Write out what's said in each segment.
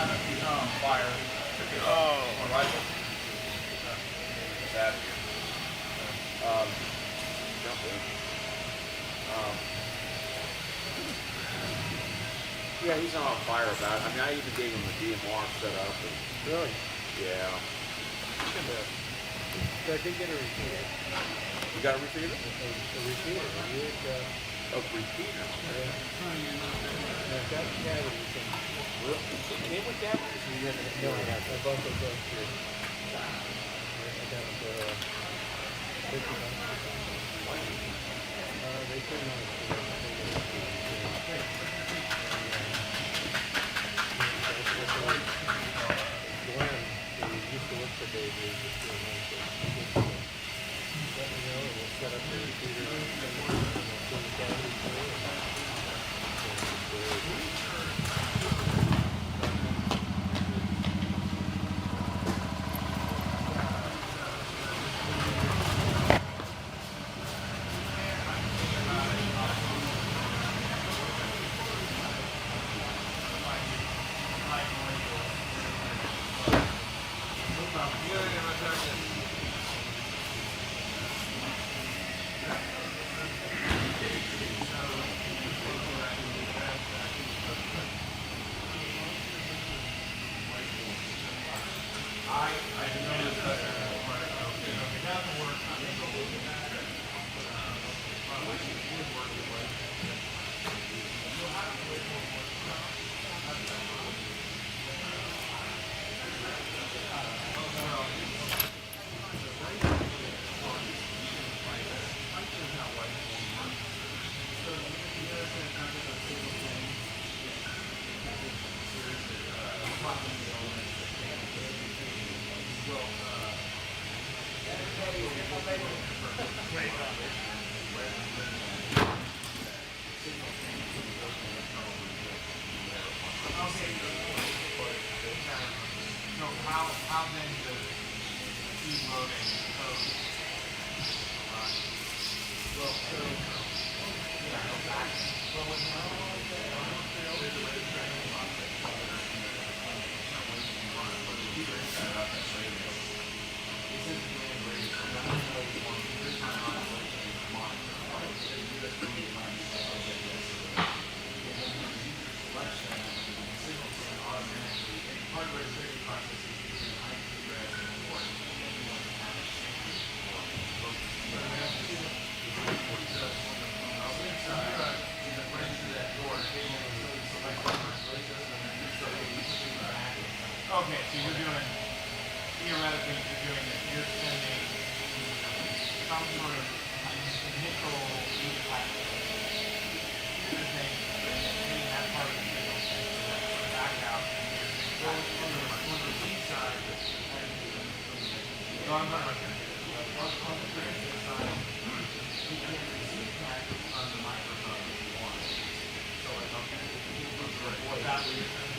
he's not on fire. Oh. All right. That. Jump in. Yeah, he's not on fire about it. I mean, I even gave him the DMR set up. And, Really? yeah. So I did get a repeater. You got a repeater? A repeater. A weird, A repeater? yeah. That cavity thing. It came with that? So you had to No, I bought those last year. I got them for $50. They came out Glenn, who used to work for Dave, was just doing one. Let me know, and we'll set up the repeater and we'll fill the cavity through. How then does speed loading code run? Well, so yeah, go back. Well, when okay, so you're doing, theoretically, you're sending some sort of initial data packet to the thing, and then hitting that part of the signal back out. Well, on the receive side, so I'm not like on the transmit side, you can receive packets on the microphone if you want. So like, okay, what that what you're saying?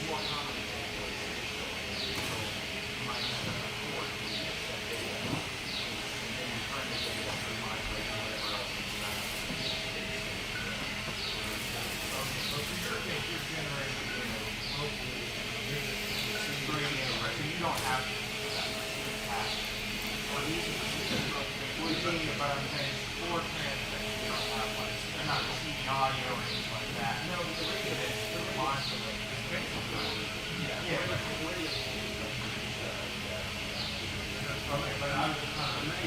More common example is so you might have a port where you set data and then you turn the data through migrate or whatever else you want. Okay, so for your case, you're generating data locally, you're bringing in, so you don't have that path. Or these would be, but I'm saying for transmit, you don't have like, they're not receiving audio or anything like that. No, the radio is modulated. Yeah. Okay, but I'm just trying to make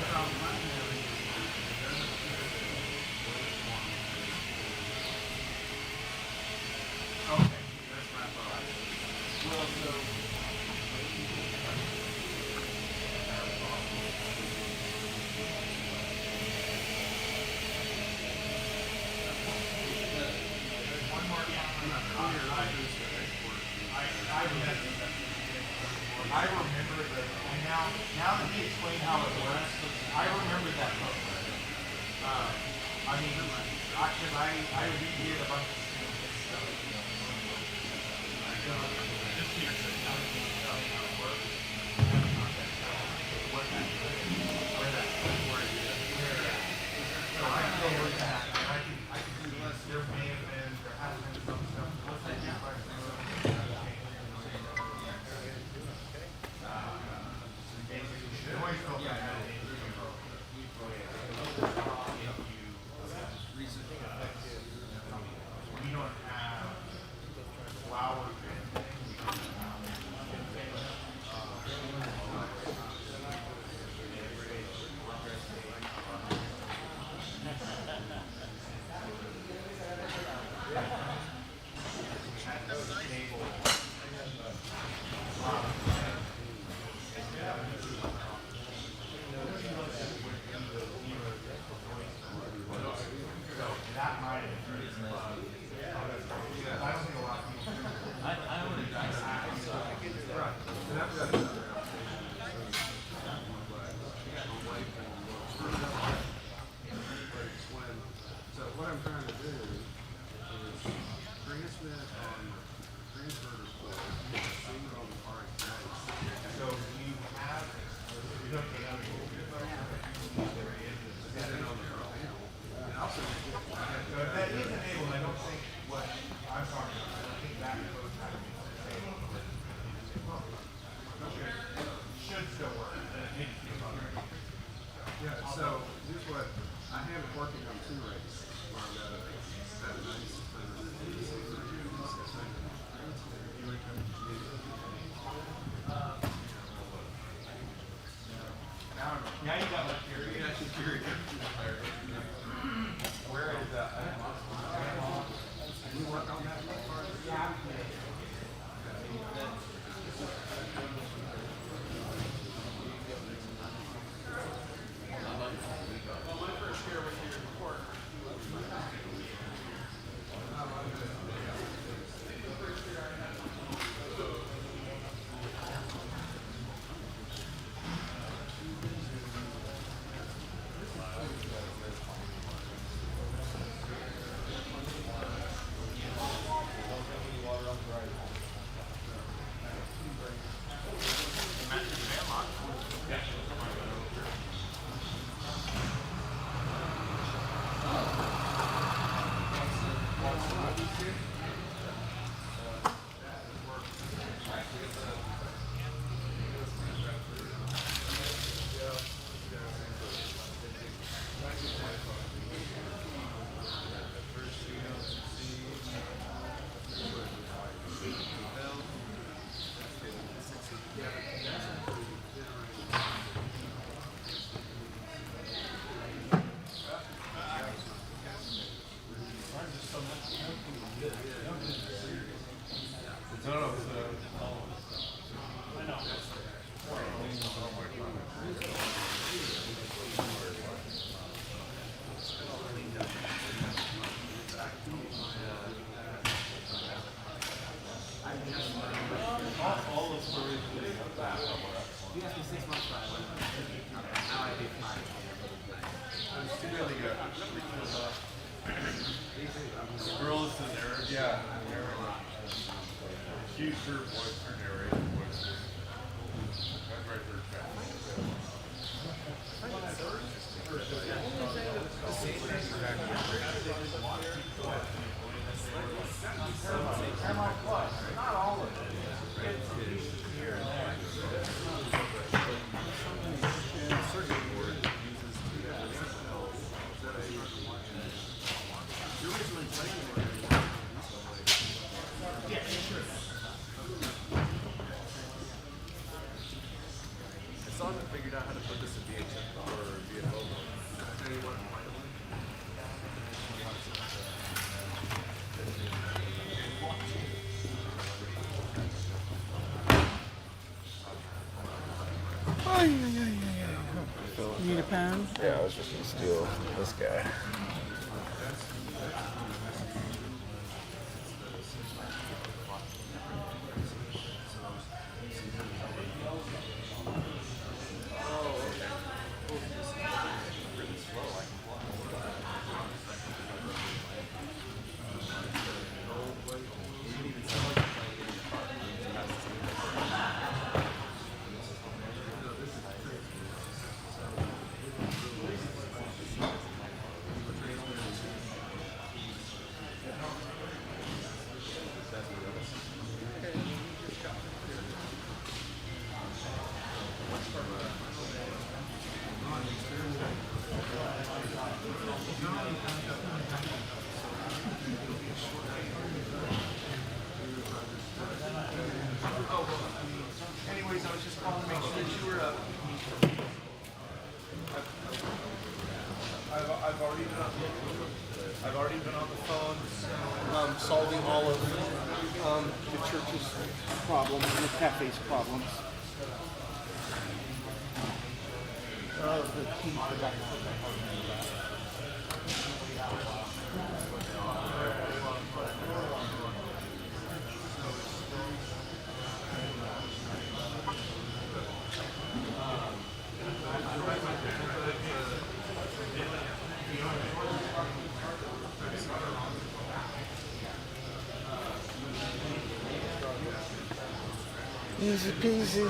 okay, that's my thought. Well, so one more I remember that, and now that he explained how it works, I remember that program. I mean, because I redid a bunch of stuff. Just here, so now we can tell you how it works. What that where that where it is. So I can go with that. I can do less. There may have been, there has been some stuff. What's that? Yeah, I don't think a lot of people do. I own a bicycle, so I get to Right. And I've got another outfit. So what I'm trying to do is transmit on transverter port, receive it on the RX. So you have you don't get out of and also that is enabled. I don't think what I'm talking about. I don't think that code has to be enabled. Okay. Should still work. Yeah, so here's what I have it working on 2 rates. Where I've got that nice now you got like your where is that? We work on that part? Yeah. Need a pen? Yeah, I was just gonna steal this guy. Anyways, I was just calling to make sure that you were up. I've already been on the phone, solving all of the church's problems and the cafe's problems. The key forgot to put that part in there. Easy peasy.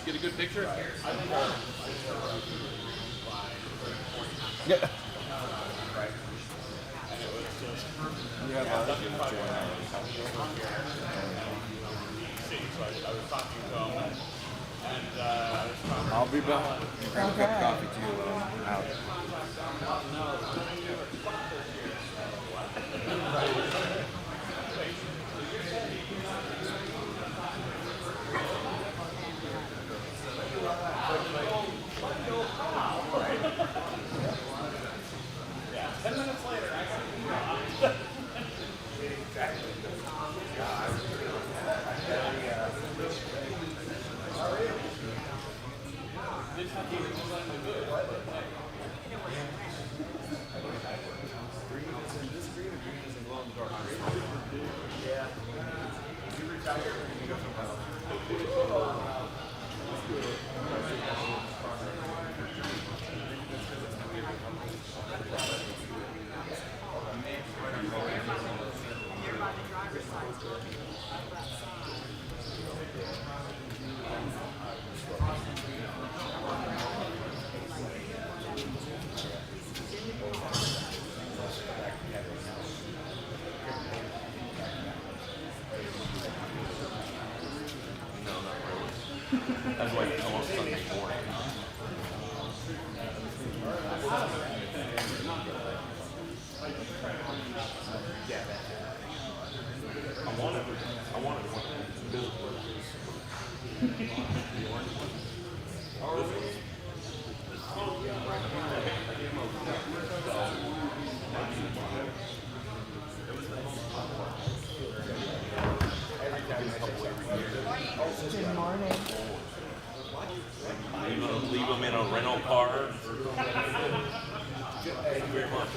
Get a good picture? Yeah. I'll be back. Grab a cup of coffee too. Out. That's like almost Sunday morning. I wanted one of these business burgers. The orange one. This one's Good morning. you gonna leave them in a rental car? Thank you very much.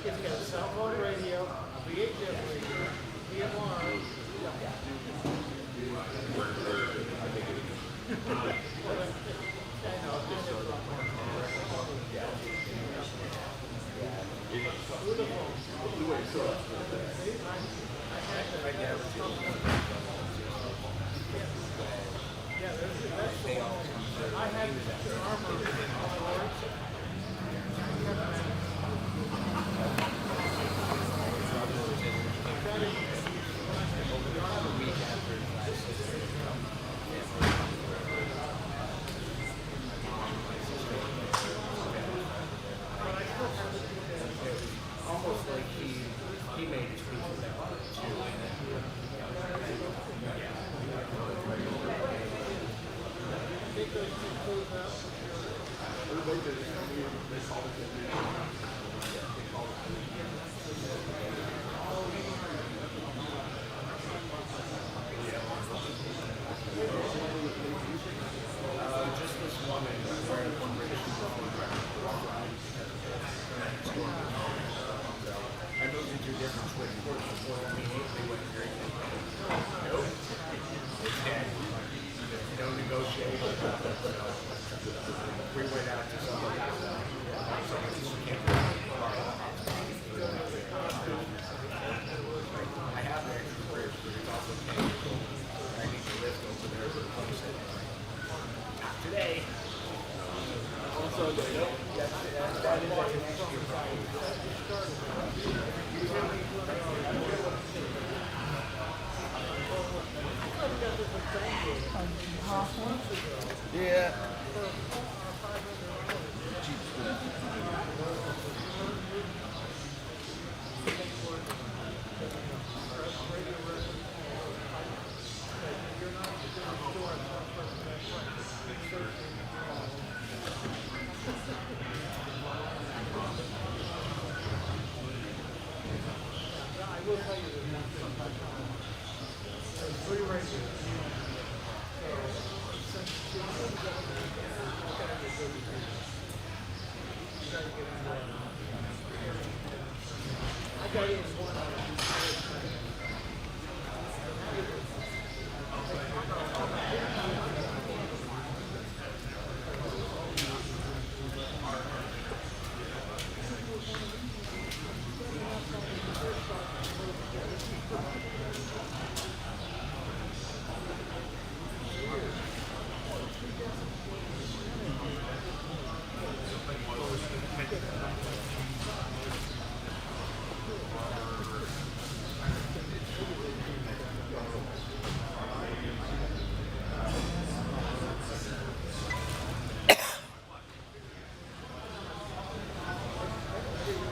It's got cell phone radio, VHF radio, VMR. I had armor. Almost like he made his feet with that one too. Just this woman wearing one British I moved into a different switch course before they went great. Nope. It's dead. No negotiation. We went out to somebody. I have an extra bridge, but it's also painful. I need to lift over there to replace it. Not today. Also, nope. That is like an extra problem. Yeah.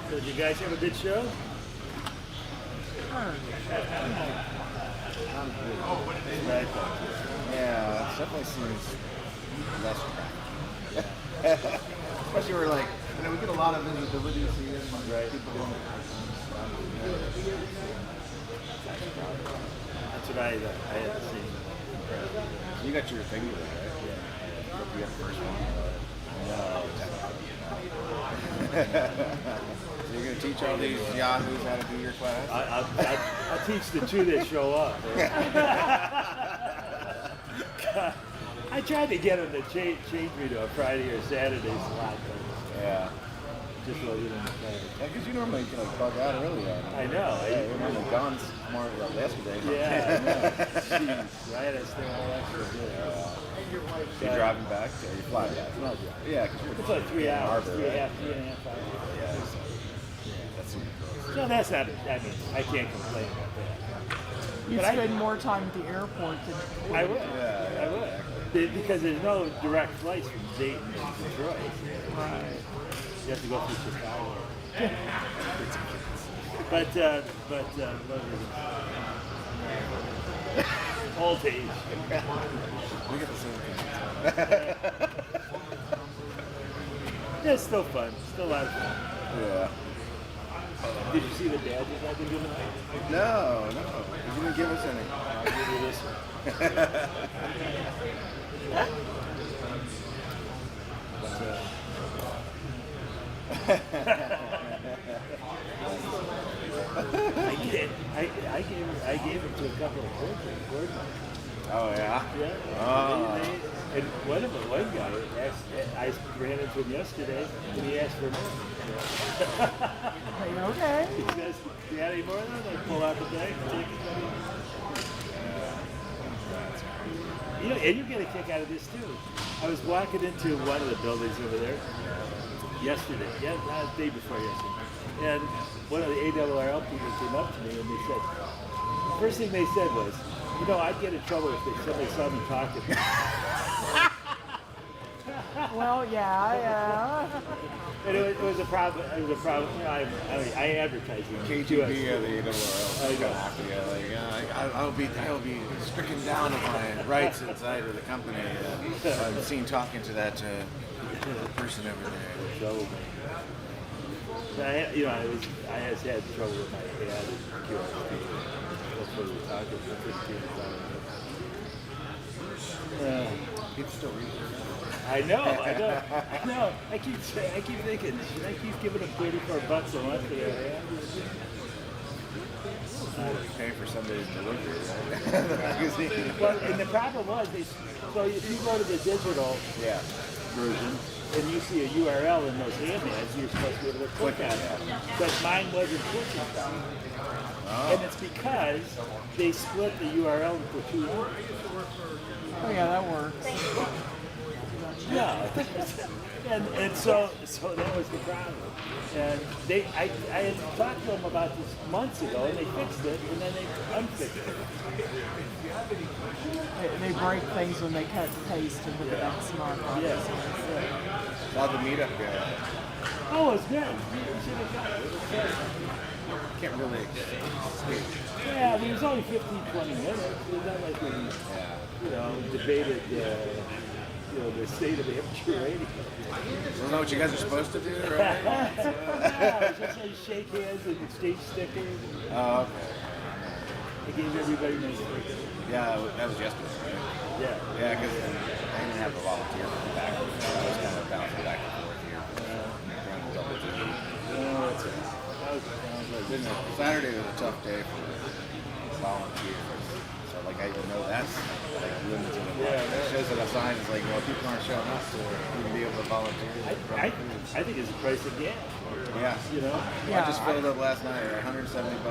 So did you guys have a good show? Yeah, it definitely seems less crowded. Especially we're like, we get a lot of visibility, seeing Right. people going. That's what I had to see. You got your finger there, right? Yeah. You got the first one. So you're gonna teach all these yahoos how to do your class? I'll teach the two that show up. I tried to get them to change me to a Friday or Saturday slot, but Yeah. just wasn't in the plan. Yeah, because you normally can like bug out early on it. I know. Yeah, you're normally gone more like yesterday. Yeah, I know. Jeez, I had to stay all extra day. You're driving back or you fly back? Not yet. Yeah, because you're It's like 3 hours, Harbor, three and a right? half hours. Yeah, that's super close. So that's not, I mean, I can't complain about that. You But I- spend more time at the airport than I would. Yeah, I would. Because there's no direct flights from Dayton to Detroit. right. You have to go through Chicago. but what was it? Old age. We get the same thing. Yeah, it's still fun. Still a lot of fun. Yeah. Did you see the badges I've been giving out? No. You didn't give us any. I'll give you this one. I gave it to a couple of coordinators. Oh yeah. Yeah. Oh. And one guy asked, I ran into him yesterday, and he asked for more. Are you okay? He says, "You got any more of those?" I pull out the bag, take it. You know, and you get a kick out of this too. I was walking into one of the buildings over there yesterday, the day before yesterday, and one of the ARRL people came up to me and they said, the first thing they said was, "You know, I'd get in trouble if somebody saw me talking." Well, yeah. And it was a problem. It was a problem. You know, I advertise in KGB or the I AWRL. know. After you, like, I'll be stricken down of my rights inside of the company. I'm seen talking to that person over there. Trouble. So I has had trouble with my dad and QSP. That's what we were talking about. People still read it. I know. I keep thinking, should I keep giving them $34 a month for their ad? Pay for somebody's delivery, right? The magazine. Well, and the problem was, so if you go to the digital Yeah. version and you see a URL in those ads, you're supposed to be able to click on it. But mine wasn't clicking. And it's because they split the URL into two words. Oh, yeah, that works. Yeah. and so that was the problem. And I had talked to them about this months ago, and they fixed it, and then they unfixed it. They break things when they cut and paste into the next month. Obviously. How'd the meetup go? Oh, it's good. You should have got it. It was good. Can't really escape. Yeah, I mean, it was only 15-20 minutes. It was not like we, debated, the state of amateur radio. Isn't that what you guys are supposed to do, right? Yeah, it's just like shake hands and exchange stickers. Oh, okay. I gave everybody nice stickers. Yeah, that was yesterday, right? Yeah. Yeah, because I didn't have a volunteer for the back. So I was kind of bouncing back and forth here. Trying to double duty. Saturday was a tough day for volunteers. So, like, I even know that's like limited. It shows that a sign is like, well, people aren't showing up to even be able to volunteer. I think it's the price of gas. Yeah. Yeah, I just filled up last night at $170.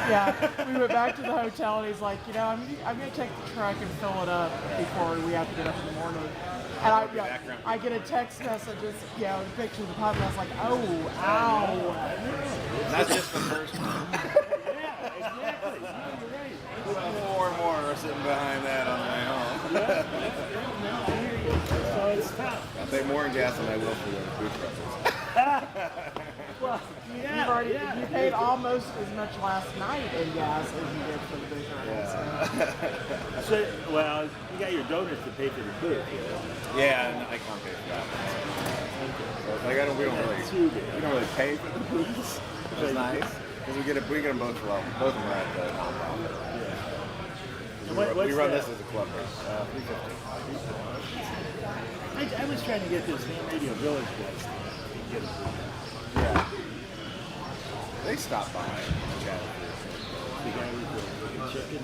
Yeah, we went back to the hotel, and he's like, I'm going to take the truck and fill it up before we have to get up in the morning. And I get a text message, a picture of the pub, and I was like, oh, ow. That's just the first one. Yeah, exactly. You're right. More and more are sitting behind that on the way home. I hear you. So it's tough. I'll pay more in gas than I will for the food trucks. Well, You paid almost as much last night in gas as you did for the booth. Yeah. So, well, you got your donors to pay for the food. Yeah, and I can't pay for that. So, like, we don't really pay for the booths. Which is nice. Because we get them both both of them are at the nonprofit. Yeah. We run this as a club race. I was trying to get this Ham Radio Village guys to get a Yeah. They stopped by and chatted. the guy with the chicken.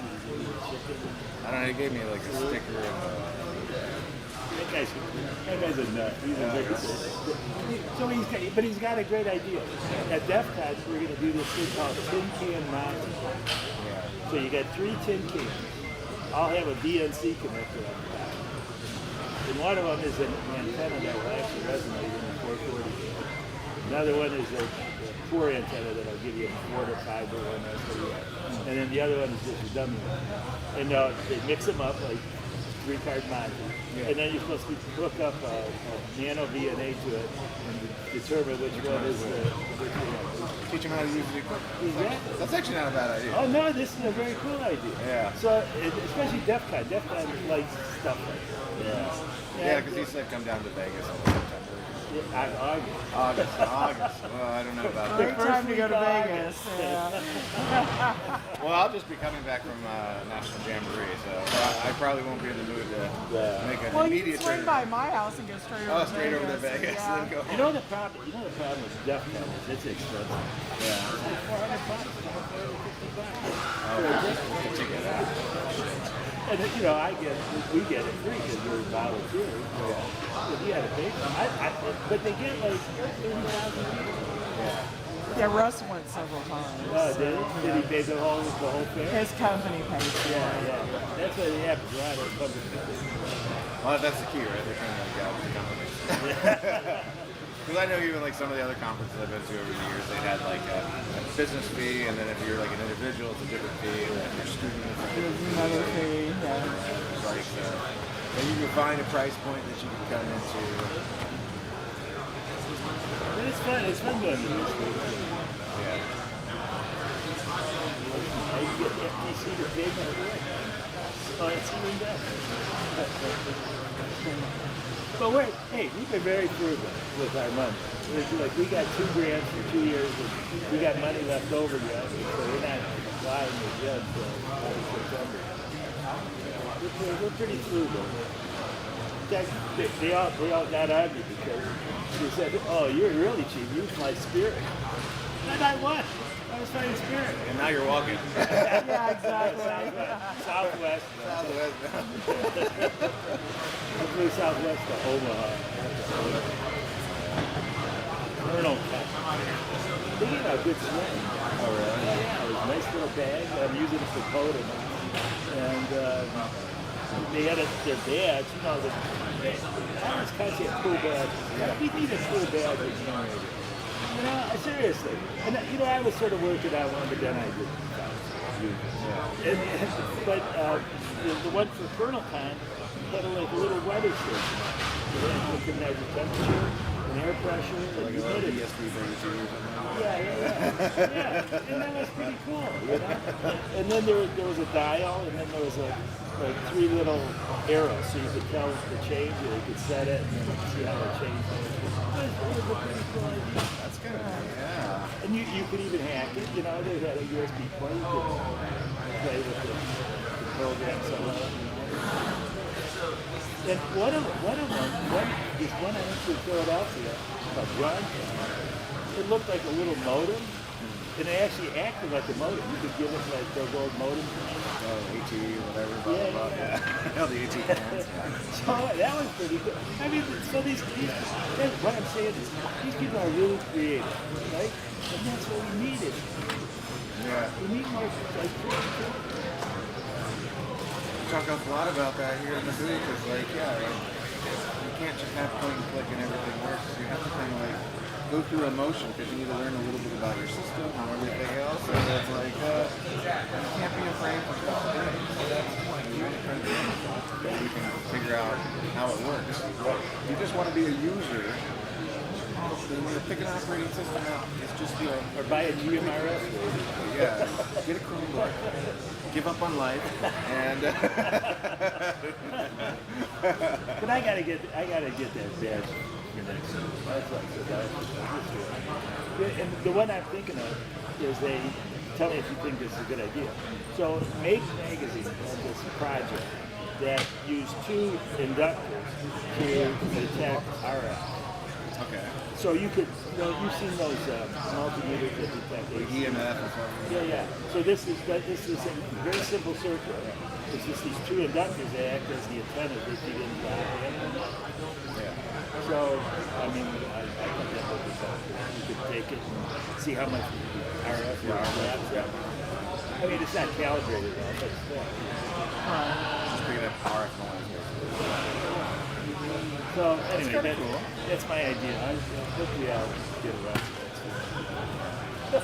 I don't know, he gave me like a sticker and That guy's a nut. He's a big So but he's got a great idea. At DEF CON, we're going to do this thing called Tin Can Mountain. So you got 3 tin cans. I'll have a BNC connector on the top. And one of them is an antenna that will actually resonate in the 440. Another one is a poor antenna that will give you a 4 to 5 to 1 and then the other one is just a dummy one. And they mix them up like 3-card module. And then you're supposed to hook up a nano VNA to it and determine which one is which one. teach them how to use the equipment. Exactly. That's actually not a bad idea. Oh no, this is a very cool idea. Yeah. So, especially DEF CON. DEF CON likes stuff like that. Yeah, because he said come down to Vegas in September. August. August. Well, I don't know about Great that. time to go to Vegas. Yeah. Well, I'll just be coming back from National Jamboree, so I probably won't be in the mood to make an Well, you immediate can swing turn. by my house and go straight over to Straight Vegas. over to Vegas Yeah. and then go home. You know the problem with DEF CON is it's expensive. Yeah. $400, Oh, ticket out. And we get it free because we're volunteers. But you got to pay for it. But they get like 30,000 people. Yeah, Russ went several times. Oh, did he? Did he pay the whole fare? His company pays for it. Yeah. That's what they have to run it. Well, that's the key, right? They're trying to like out the companies. Because I know even like some of the other conferences I've been to over the years, they had like a business fee, and then if you're like an individual, it's a different fee, and if you're a student, it's a different There's another fee. Yeah. It's like, And you can find a price point that you can come into. But it's fun. It's fun going to this. Yeah. I get FTC to pay my rent. Oh, it's even better. But hey, we've been very frugal with our money. It's like we got $2 grand for 2 years, and we got money left over yet, so we're not flying it yet until September. We're pretty frugal. In fact, they all got on me because they said, "Oh, you're really cheap. You fly Spirit." And I what? I was flying Spirit. And now you're walking. Yeah, exactly. Southwest. Southwest. I flew Southwest to Omaha. Colonel Cat. They gave out a good swing. Oh, really? Yeah, it was a nice little bag. I'm using it for coding. And they had their badge, you know, I always constantly have cool badges. We need a cool badge in generator. You know, seriously. And, you know, I was sort of working on one, but then I didn't use it. But the one for Colonel Con had a little weather station. You can measure temperature and air pressure and humidity. Yeah. And that was pretty cool, you know? And then there was a dial, and then there was like 3 little arrows, so you could tell the change, or you could set it, and then see how it changed. It was a pretty cool idea. That's good. Yeah. And you could even hack it, you know, they had a USB port, you could play with the program somewhere. And one of them, this one I went to in Philadelphia, called John, it looked like a little modem, and it actually acted like a modem. You could give it like those old modems. Oh, AT, whatever, blah, blah, blah. Yeah. Oh, the AT fans. So that was pretty good. I mean, so these what I'm saying is, these people are really creative, right? And that's what we needed. Yeah. We need more like We talk a lot about that here in the booth. It's like, yeah, like, you can't just have point and click and everything works. You have to kind of like go through a motion because you need to learn a little bit about your system and everything else. And it's like, you can't be afraid to go through. You can figure out how it works. You just want to be a user. Then when you pick an operating system out, it's just, you know, or buy a GMRS. yeah, get a Chromebook, give up on life, and But I gotta get that badge for next year. That's like and the one I'm thinking of is they tell me if you think this is a good idea. So Make Magazine had this project that used 2 inductors to detect RF. okay, So you could, you know, you've seen those multimeters that detect AC. EMF or something. Yeah. So this is a very simple circuit. It's just these 2 inductors that act as the antennas that you didn't drop in. Yeah. So, I mean, I think that would be something. You could take it and see how much RF or RF. I mean, it's not calibrated though, but still. Just picking up RF noise. So anyway, that's my idea. Hopefully I'll get around to that.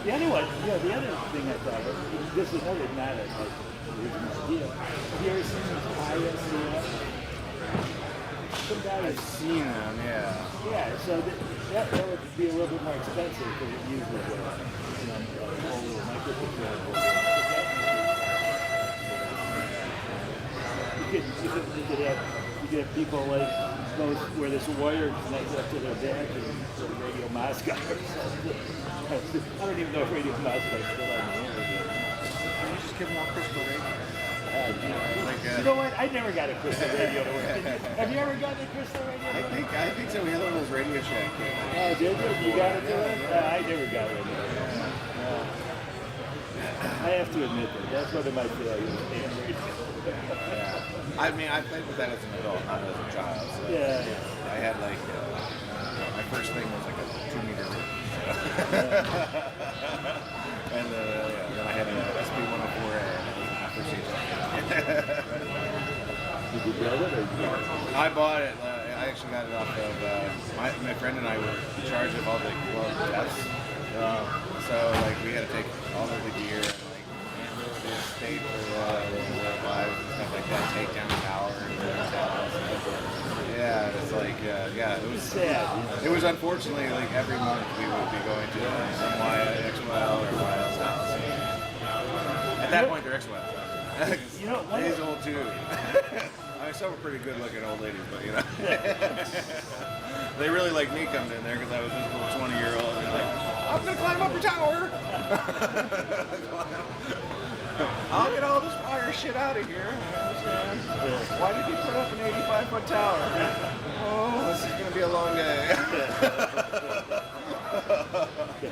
The other one, the other thing I thought of, this is another not a like original idea. Have you ever seen these ISCF? Some guy I've seen them, yeah. yeah, so that would be a little bit more expensive because it uses a whole little microcontroller. You could have people like those where this wire connects up to their back and Radio Moscow or something. I don't even know if Radio Moscow is still on the air. You just give them all crystal radio. You know what? I never got a crystal radio to work. Have you ever gotten a crystal radio? I think so. We had one of those Radio Shack kids. Oh, did you? You got it to it? I never got one. I have to admit that's one of my failures. Yeah. I mean, I played with that as an adult, not as a child. So Yeah. I had like, my first thing was like a 2-meter root. And then I had an SP104A. My first Did you build it or I bought it. I actually got it off of my friend and I were in charge of all the club tests. So like we had to take all of the gear and like handle the state for lives and stuff like that takedown tower in the hotels. Yeah, it's like, yeah, it was sad. It was unfortunately like every month we would be going to some YXWL or YL's house. At that point, they're XWL. You know, He's old too. I mean, some are pretty good looking old ladies, but you know. They really like me coming in there because I was this little 20-year-old and they're like, I'm gonna climb up your tower. I'll get all this fire shit out of here. Why did you put up an 85-foot tower? Oh, this is gonna be a long day.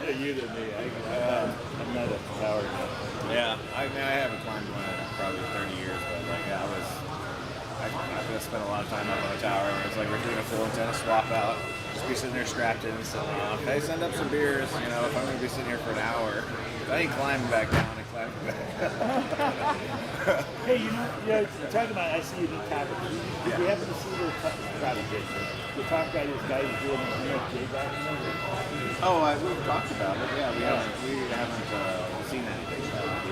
You than me. I'm not a tower guy. Yeah, I mean, I haven't climbed one in probably 30 years, but like, yeah, I spent a lot of time up on a tower where it's like we're doing a full antenna swap out, just be sitting there strapped in and sitting on. Hey, send up some beers, you know, if I'm gonna be sitting here for an hour. I ain't climbing back down and climbing back. Hey, you know, talking about, I see you do topic. Did you happen to see the probably did, the talk guy, this guy who's doing the J documentary? Oh, we've talked about it. Yeah, we haven't seen anything.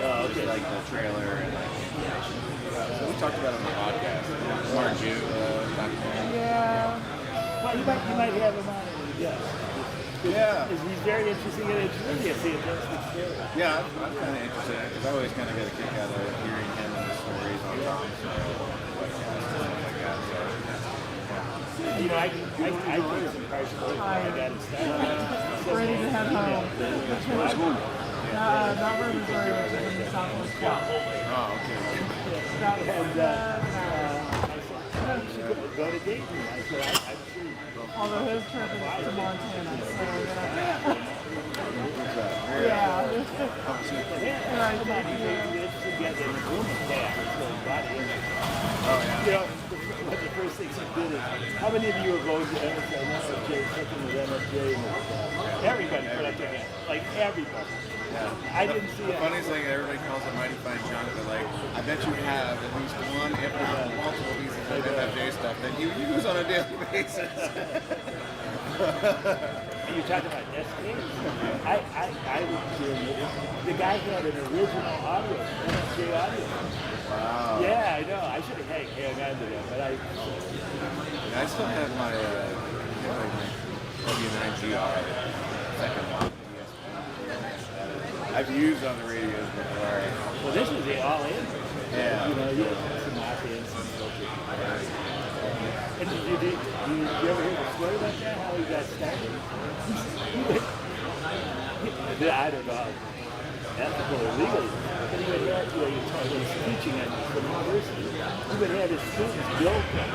Oh, okay. Just like the trailer and like information. So we talked about it on the podcast. Smart Jew documentary. Yeah. Well, you might have him on it. Yeah. Yeah. He's very interesting, and it's really a fantastic story. Yeah, I'm kind of interested in it because I always kind of get a kick out of hearing him and his stories on Tom's podcast and stuff like that. So, yeah. You know, I did some partial work when I got it started. Ready to head home. Not where Missouri, which is in the southwest corner. Oh, okay. That was, And I said, you should go to Dayton. I said, I'm sure. although his trip is to Montana, so we're gonna. Yeah. Oh, yeah. You know, what the first things he did is, how many of you are going to MFJ, checking with MFJ? Everybody put up their hand. Like, everybody. Yeah. I didn't see The it. funniest thing, everybody calls it mighty fine junk, but like, I bet you have at least one, if not multiple pieces of MFJ stuff that you use on a daily basis. You're talking about SK? I would the guy had an original audio, MFJ audio. Wow. Yeah, I know. I should have hang on to that, but Yeah, I still have my W9GR, second one. I've used on the radios before. well, this was the all-in. Yeah. You know, some off-in, some filter. And did you ever hear the story about that? How he got started? I don't know. Ethical or legal. But he would have, he was teaching at the university. He would have his students build them.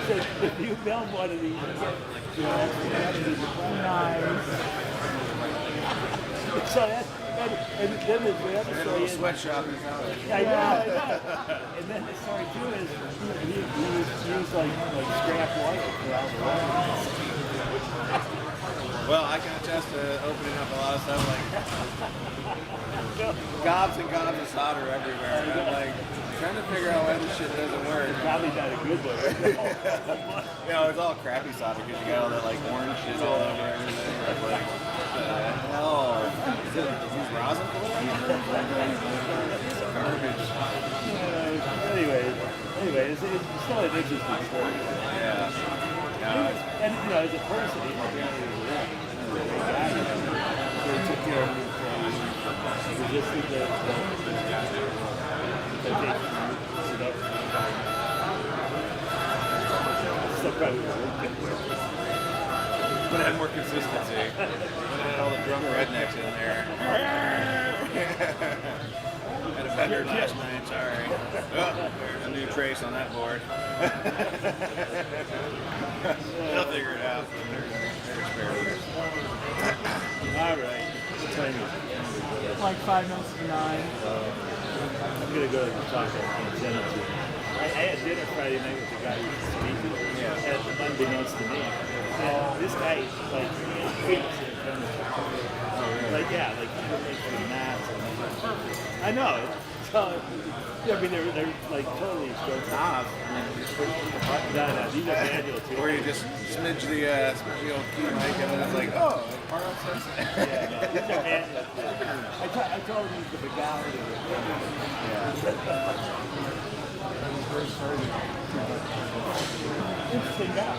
So if you build one of these, you know, that's nice. So that's, and then the other story is, Sweatshop in college. I know. And then the story too is he used like scrap water for all the water. Well, I can attest to opening up a lot of stuff like gobs and gobs of solder everywhere. And I'm like trying to figure out why this shit doesn't work. Probably not a good one. You know, it's all crappy solder because you got all that like orange shit all over everything. I'm like, what the hell? Is this rosin? It's garbage. Anyway, it's still an interesting story. Yeah. And you know, as a person, he's really a guy. They took care of me from resisting the still probably But it had more consistency. Had all the drunk rednecks in there. Had a bender last night, sorry. Oh, there's a new trace on that board. They'll figure it out. They're spare wheels. all right. What time is it? Like 5 minutes to 9. I'm gonna go to the taco and send it to you. I had dinner Friday night with the guy who was speaking, and unbeknownst to me, and this guy like hates it. Like yeah, like he would make the knots. I know. So yeah, I mean they're like totally expensive. Knobs. No, these are manual too. Or you just smidge the old key mic and then it's like, oh, part of sense. Yeah, no, these are manual. I told him the legality of it. first started, it seemed like Interesting guy.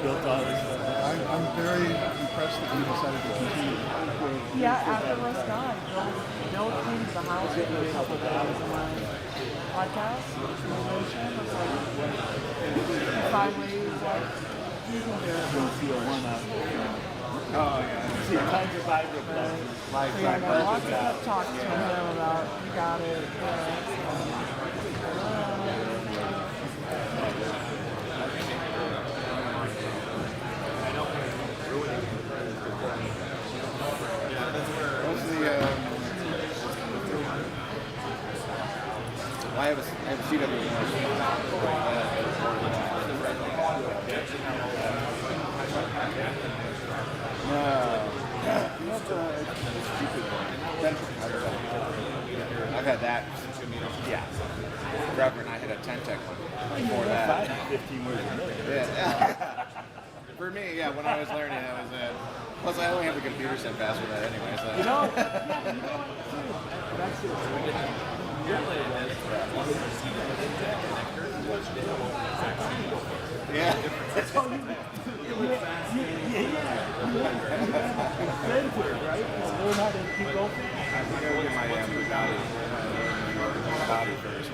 Built all this stuff. I'm very impressed that you decided to continue. Yeah, after Russ died, Bill came to the house with me a couple of days on my podcast, Hamvention. It's like, he finally was like, you can do it. Don't see a one out. Oh, yeah. See, tons of Bible players. So yeah, I got lots of talk to him about, you got it. What's the, I have a CW one. No. You know the stupid one. I've had that. Yeah. Forever, and I had a Tentec one before that. 15 words a minute. Yeah. For me, yeah, when I was learning, that was it. Plus, I only have the computer set fast for that anyway, so. You know, that's it. Yeah. Right? Learn how to keep open. I gotta get my Bugatti first.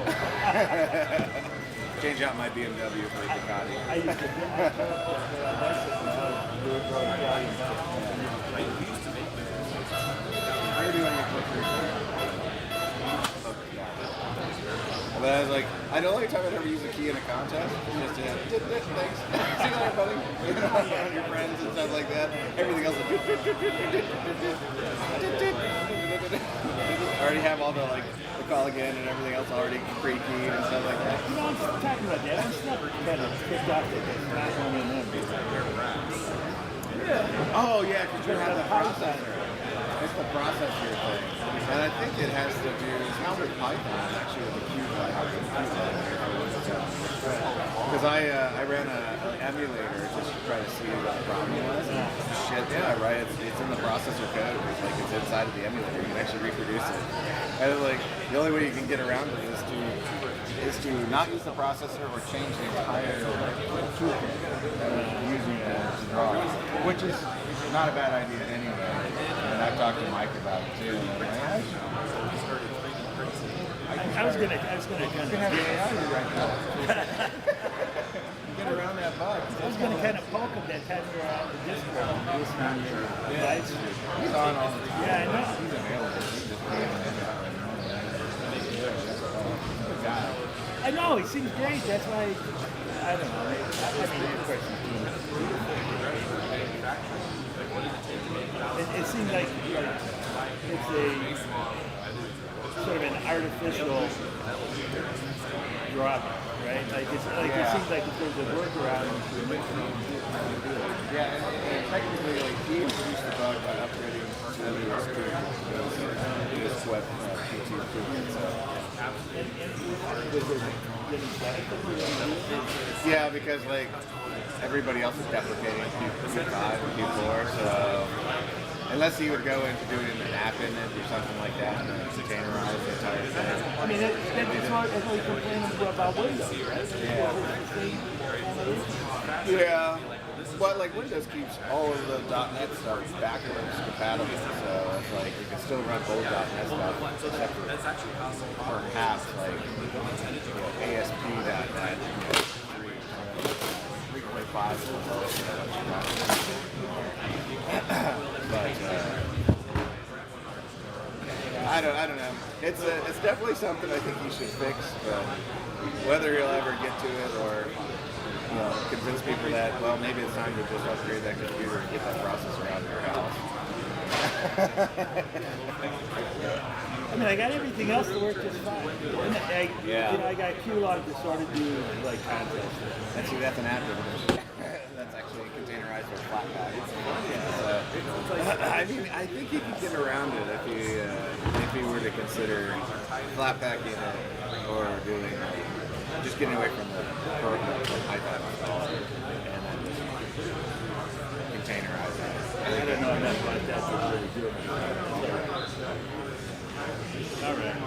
Change out my BMW for a Bugatti. I used to do But I was like, the only time I'd ever use a key in a contest is just to thanks. See you later, buddy. You know, on your friends and stuff like that. Everything else is I already have all the the call again and everything else already pre-keyed and stuff like that. You know, I'm talking about that. I'm still kind of kicked off that it's not one of them. Oh yeah, because you have the processor. It's the processor thing. And I think it has to do, it's not with Python, actually with the Qt because I ran an emulator just to try to see what the problem was. Shit, yeah, right. It's in the processor code. It's inside of the emulator. You can actually reproduce it. And the only way you can get around it is to not use the processor or change the entire toolkit using it to draw, which is not a bad idea anyway. And I've talked to Mike about it too. I was gonna kind You can have of. AI right now. Get around that bug. I was gonna kind of poke him that time we were on the Discord and listening to your live stream. He's on all the time. Yeah, I know. He's available. He's just paying Good guy. I know, he seems great. That's why, I don't know. I mean, of course, it seems like it's a sort of an artificial drawback, right? Like it seems like if there's a workaround. Yeah, and technically, he introduced the bug by upgrading to his web PT equipment. Yeah, because everybody else is deprecating Q5 and Q4, so unless he would go into doing an app in it or something like that and containerize the entire thing. I mean, that's what we complain about Windows, right? Yeah. But Windows keeps all of the .NET stuff backwards compatible, so it's you can still run old .NET stuff, except for perhaps ASP.NET 3.5 is the lowest that you run. But I don't know. It's definitely something I think he should fix, but whether he'll ever get to it or convince people that, well, maybe it's time to just upgrade that computer and get that processor out of your house. I mean, I got everything else to work just fine. And I got Qlog to sort of do contests. And see, that's an app definition. That's actually containerized or Flatpak. I mean, I think he could get around it if he were to consider Flatpacking it or doing just getting away from the program like Python installer and then just containerize it. I don't know enough about that to really do it. All right.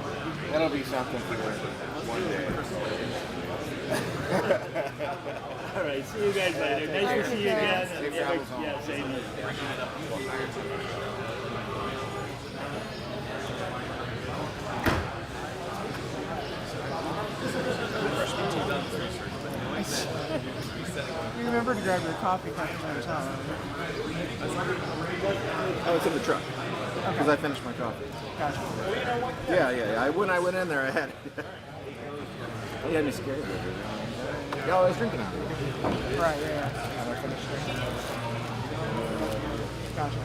That'll be something for one day. All right, see you guys later. Nice to see you again. Safe travels home. Yeah, same here. You remember to grab your coffee cup from the hotel. Oh, it's in the truck. Because I finished my coffee. Gotcha. Yeah. When I went in there, I had it. He had me scared. Yeah, I was drinking out of it. Right, yeah. And I finished drinking. Gotcha.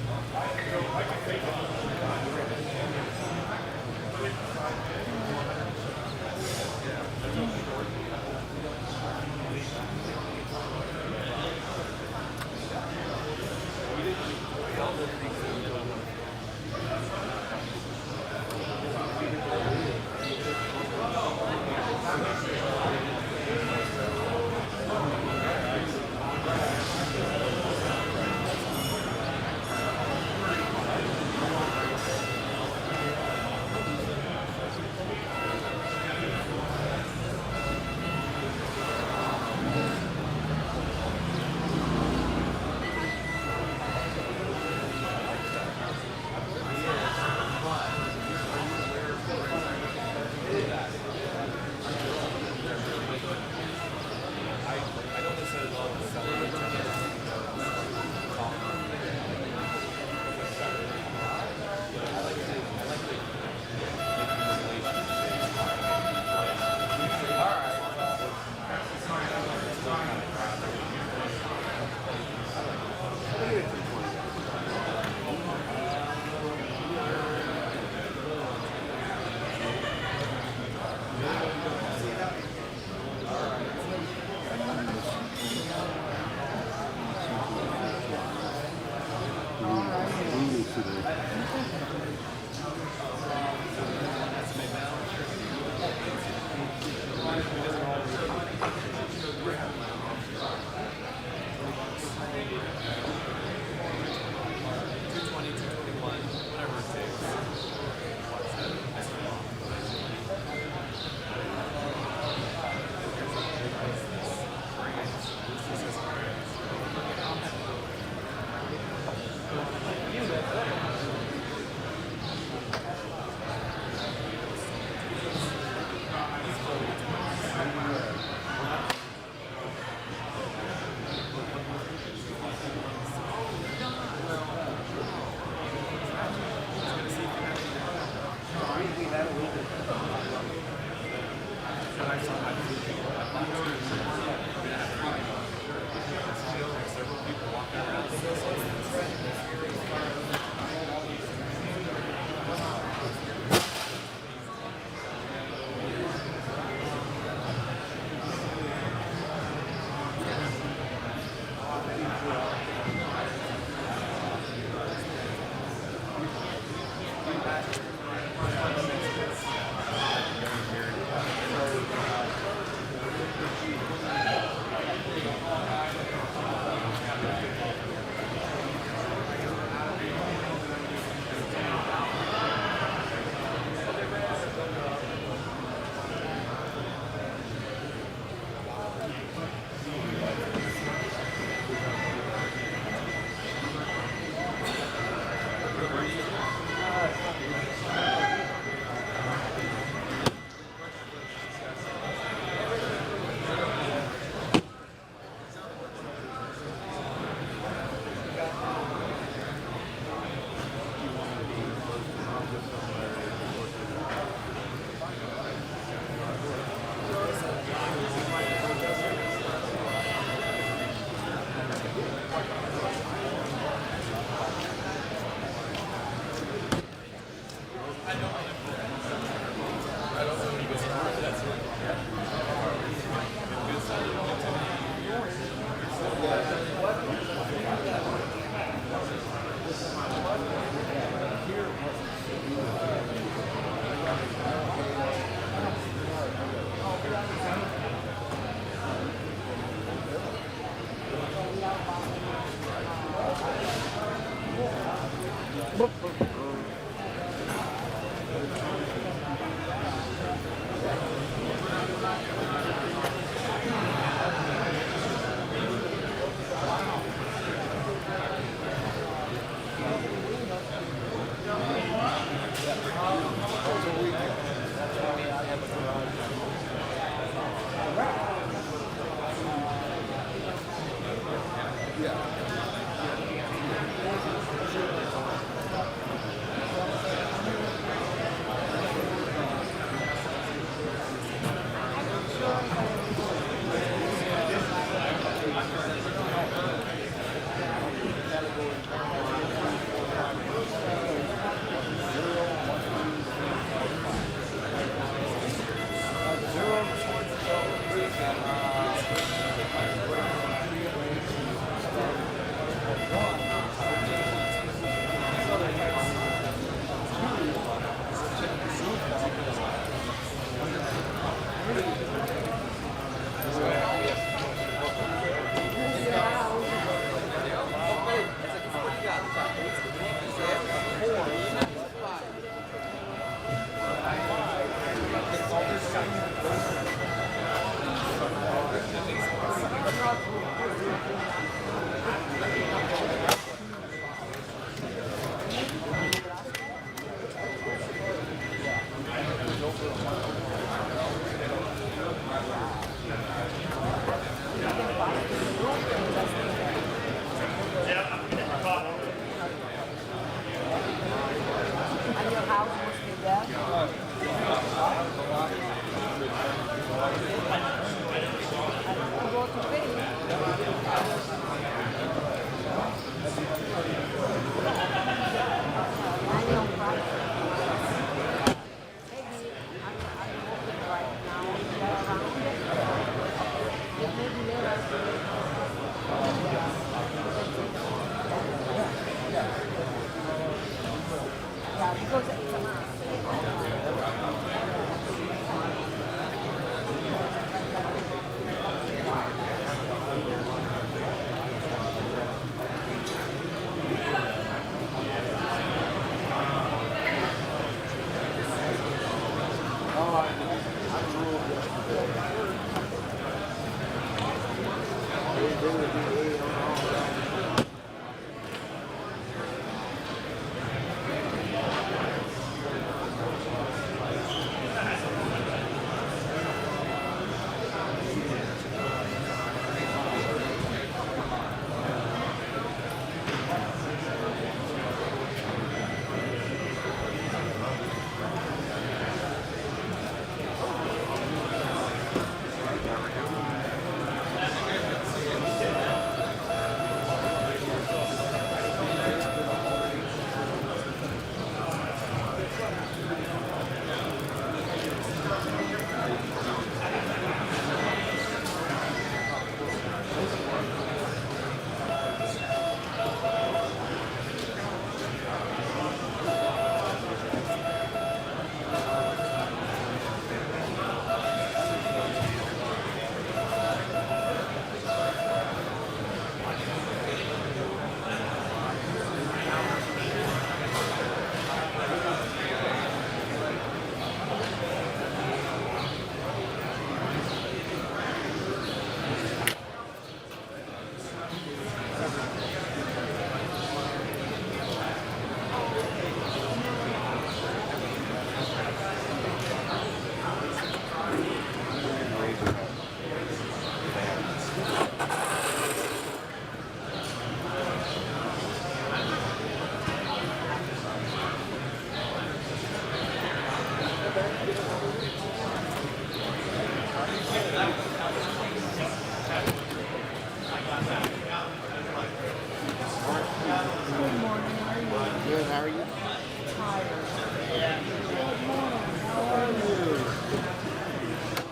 Good, how are you?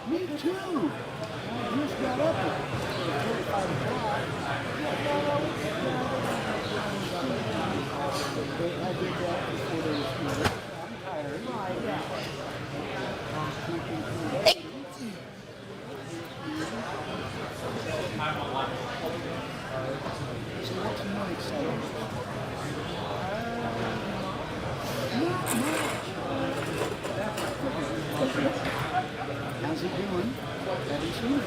Me too. I just got up at 5 o'clock. I did that before they were school. I'm tired. So what's more exciting? How's it doing? Haven't seen you.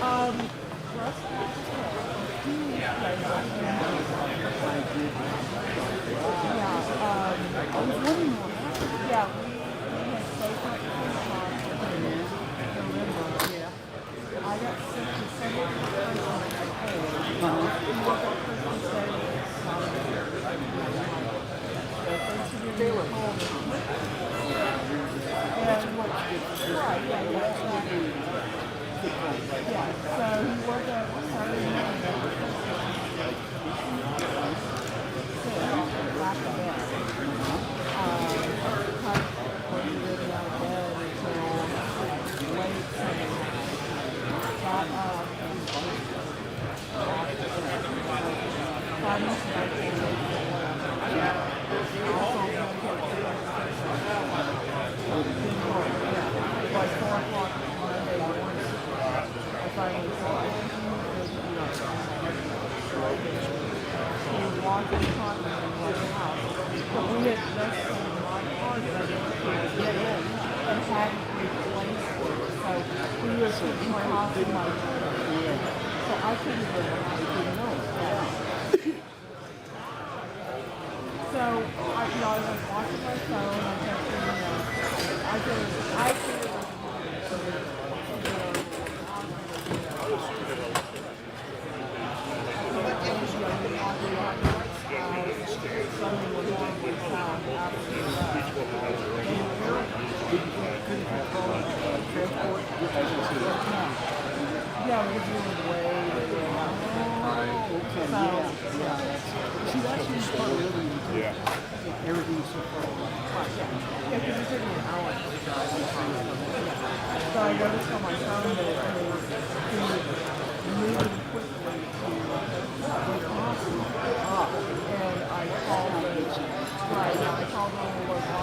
I was wondering what happened. Yeah, we had spoken in November. Yeah. I got sick December 1st. We woke up Christmas Day. They were home. Right, yeah, exactly. Yeah, so he woke up Saturday morning. Back to bed. Wasn't really out of bed until late Sunday night. Got up and by 4 o'clock Monday morning, I finally saw it. He was walking the continent and left the house. But we had just seen my car that I get in and hadn't replaced it. So we were switching my house and my phone. So I couldn't go to the house even know it. So I was watching my phone. I kept thinking, I could yeah, we're doing way. See, that's when you start building everything's so far. Yeah, because it took me an hour to drive. So I noticed on my phone that it was moving quickly to Wisconsin. And I called the local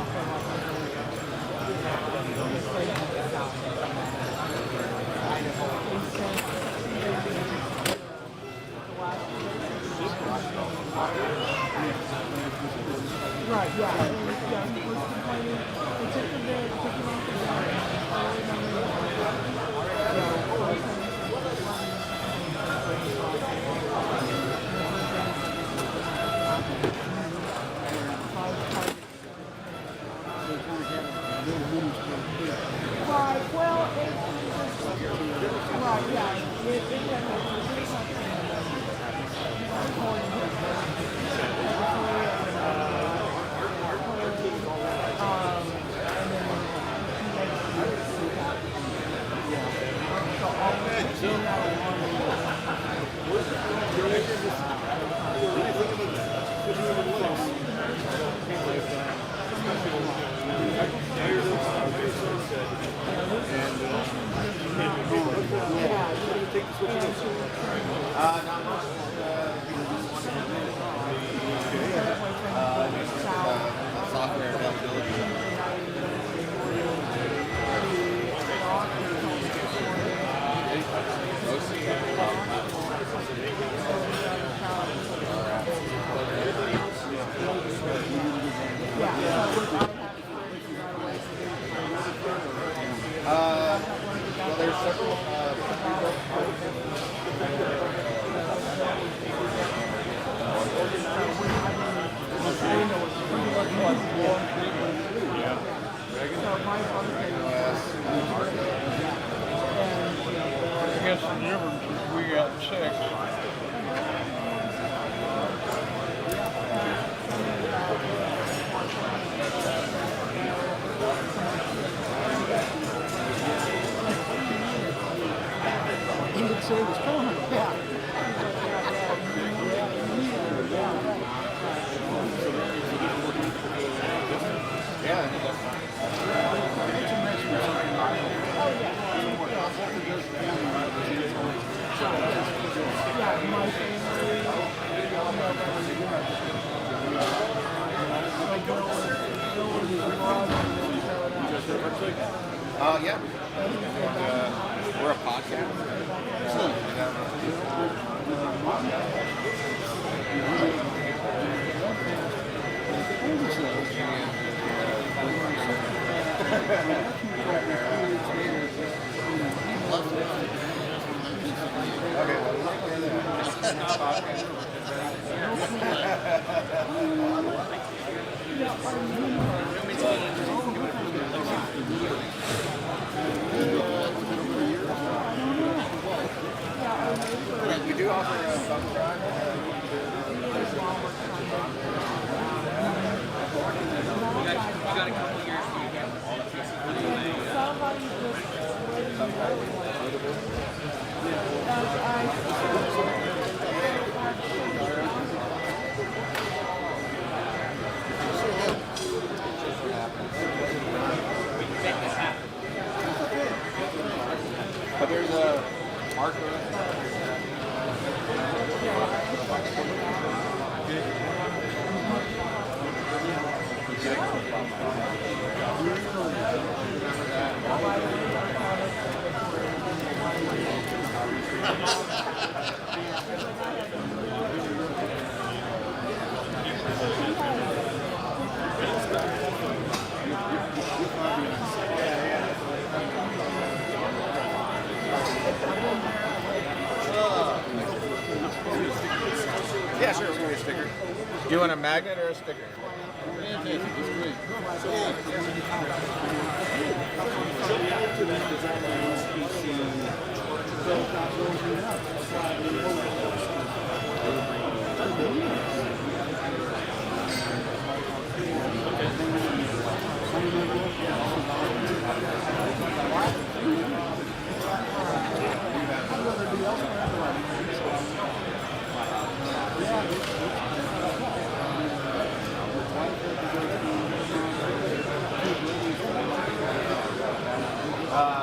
my birthday. I guess the difference is we got 6. He would say it was coming. Yeah. Yeah, my family. Yeah. We're a podcast. We do offer a bump drive. You got a couple years to get all the pieces. Somebody But there's a marker. Yeah, sure, we'll give you a sticker. Do you want a magnet or a sticker?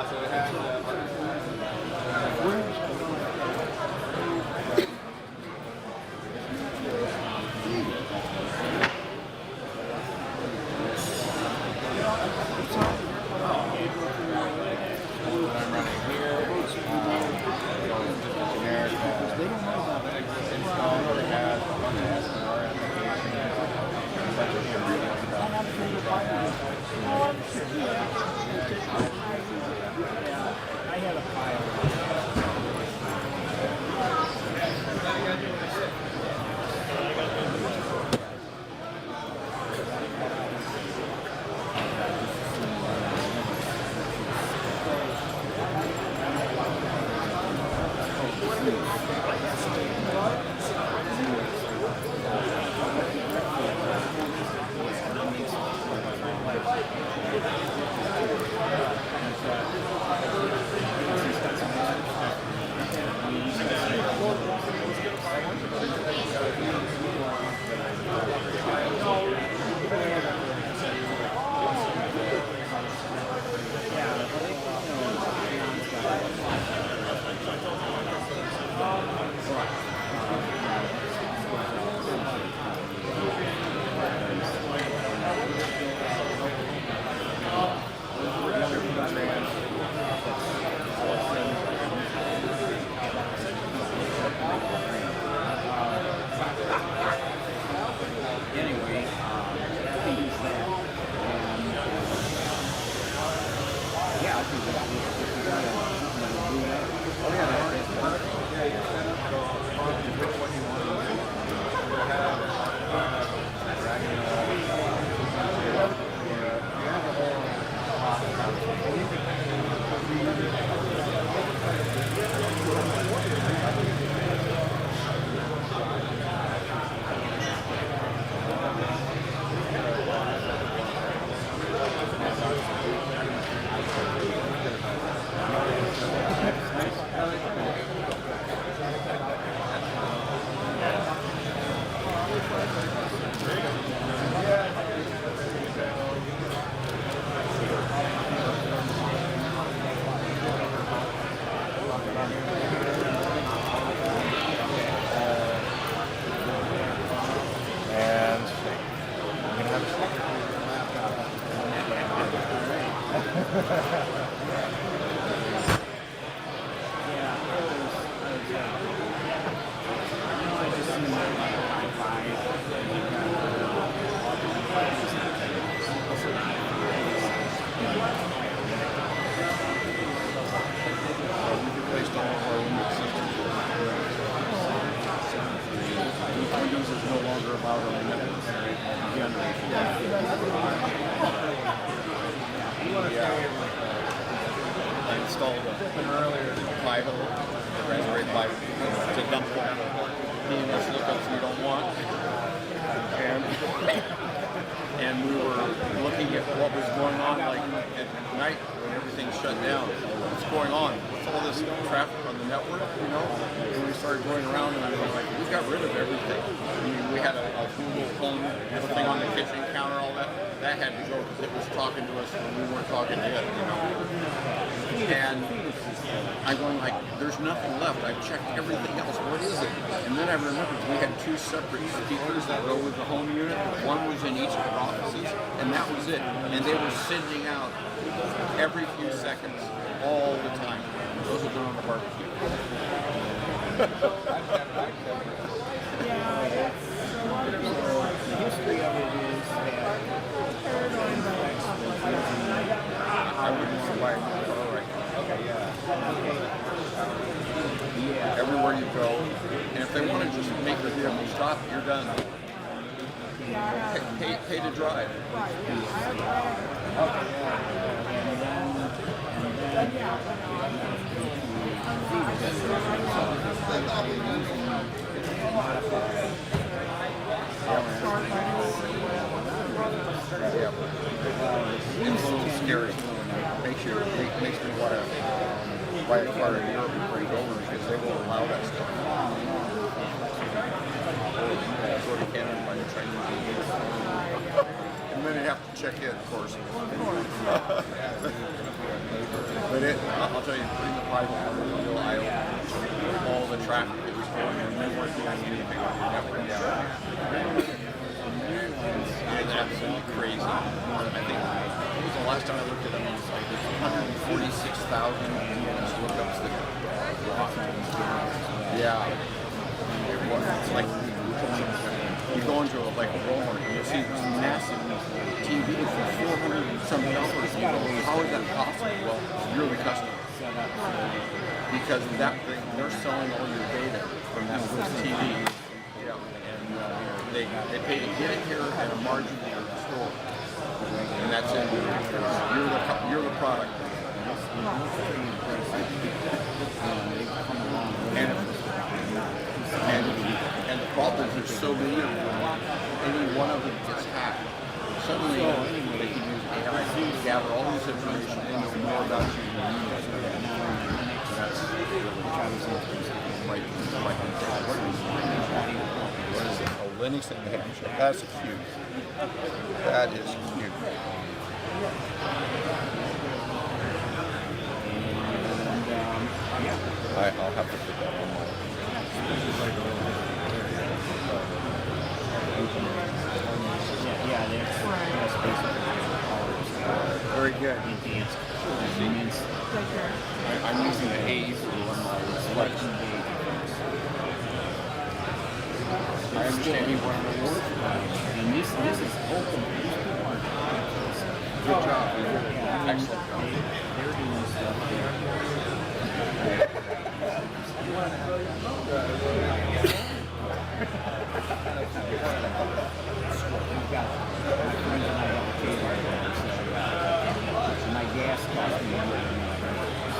So it has I'm running here. Generic install or has SNR I had a pile. We replaced all of our Linux systems with Windows is no longer about our network generation. I installed a Pi-Ho, Raspberry Pi, to dump DNS lookups we don't want. And we were looking at what was going on, like at night when everything shut down. What's going on? What's all this traffic on the network? You know? And we started going around, and we were like, we got rid of everything. I mean, we had a Google Home thing on the kitchen counter, all that. That had to go because it was talking to us when we weren't talking to it. You know? And I'm going like, there's nothing left. I've checked everything else. What is it? And then I remembered we had two separate speakers that go with the home unit. One was in each of the offices, and that was it. And they were sending out every few seconds, all the time. Those are done on the barbecue. The history of it is that I wouldn't want to buy a new car right now. okay, yeah. Everywhere you go, and if they want to just make the vehicle stop, you're done. Pay to drive. Yeah. It's a little scary. Makes me want to buy a car in Europe before you go over because they won't allow that stuff. Go to Canada by the Chinese. And then you have to check in, of course. But I'll tell you, putting the Pi-Ho on the window, all the traffic that was going in, they weren't doing anything on your network down. It's absolutely crazy. I think what was the last time I looked at them? It was like 146,000 DNS lookups that were off. Yeah. It's like you go into like a Walmart and you'll see these massive TVs for $400 and something else. You go, how is that possible? Well, you're the customer. Because that thing, they're selling all your data from that TV. Yeah. And they pay to get it here at a margin to the store. And that's it. You're the product. And the problem is there's so many of them. Any one of them gets hacked. Suddenly they can use AI to gather all this information and know more about you than you know. That's what is it? Oh, Linux and Hamvention. That's cute. That is cute. I'll have to put that on my. Very good. I'm using the A for my selection. I understand you want to work. And this is open. Good job. Excellent job. They're doing stuff there. My gas cost me.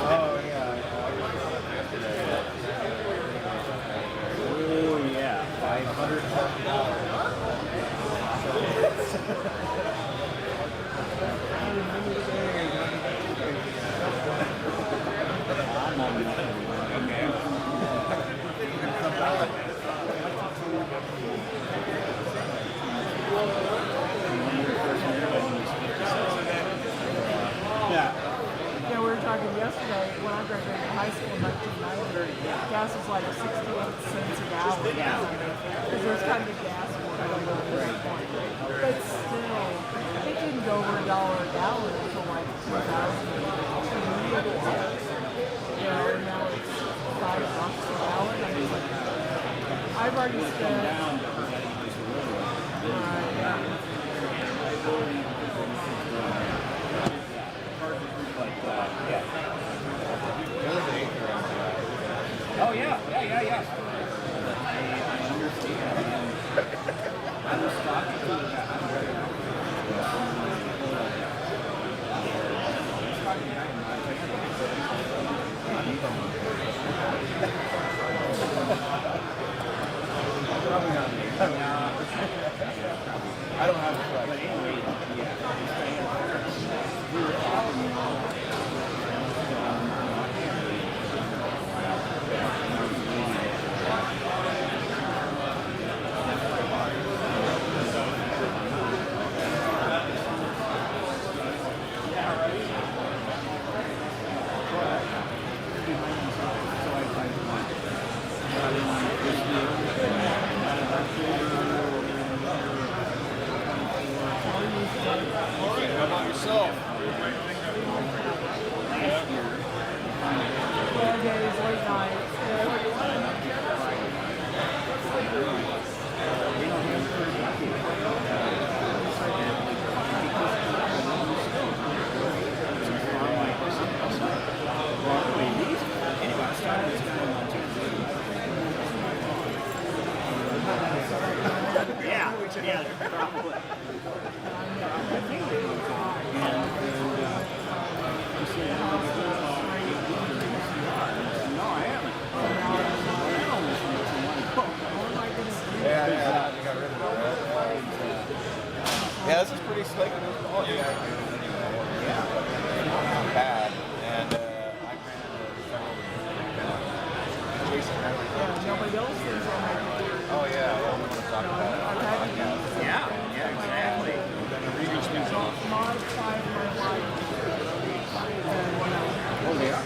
Oh yeah. Oh yeah. $500. Yeah, we were talking yesterday when I graduated high school in 1990. Gas was like 68 cents a gallon. Because there was kind of a gas war at this point. But still, it didn't go over $1 a gallon until like 2000. I've already spent. Oh yeah, yeah, yeah, yeah. I don't have a flex. But anyway, How about yourself? 4 days, late nights. Yeah, probably. yeah, they got rid of it. Yeah, this is pretty slick. Oh, yeah. Yeah, not bad. And I ran into several Jason Yeah, nobody else thinks I'll make it. Oh, yeah, well, we want to talk about it on the podcast. Yeah, exactly. Modify my life. Oh, yeah?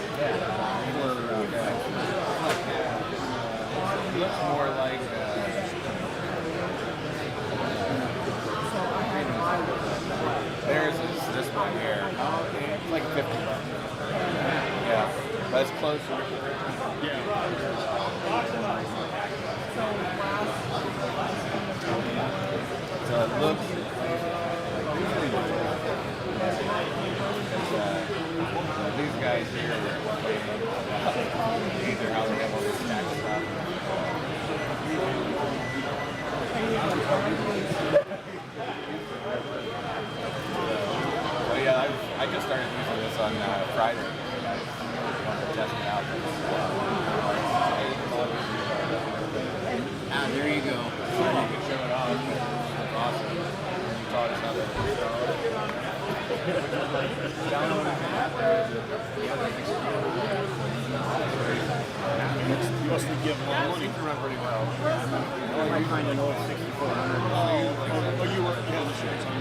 It looks more like theirs is this one here. Oh, okay. It's like 50 bucks. Yeah, but it's closer. So it looks these guys here these are how they have all this stacked stuff. Well, yeah, I just started using this on Friday. I wanted to test it out. Ah, there you go. So you can show it off. It's awesome. You taught us how to download You must be giving them money. to run pretty well. I might find an old 6400. Oh, you were, yeah, the shirt's on.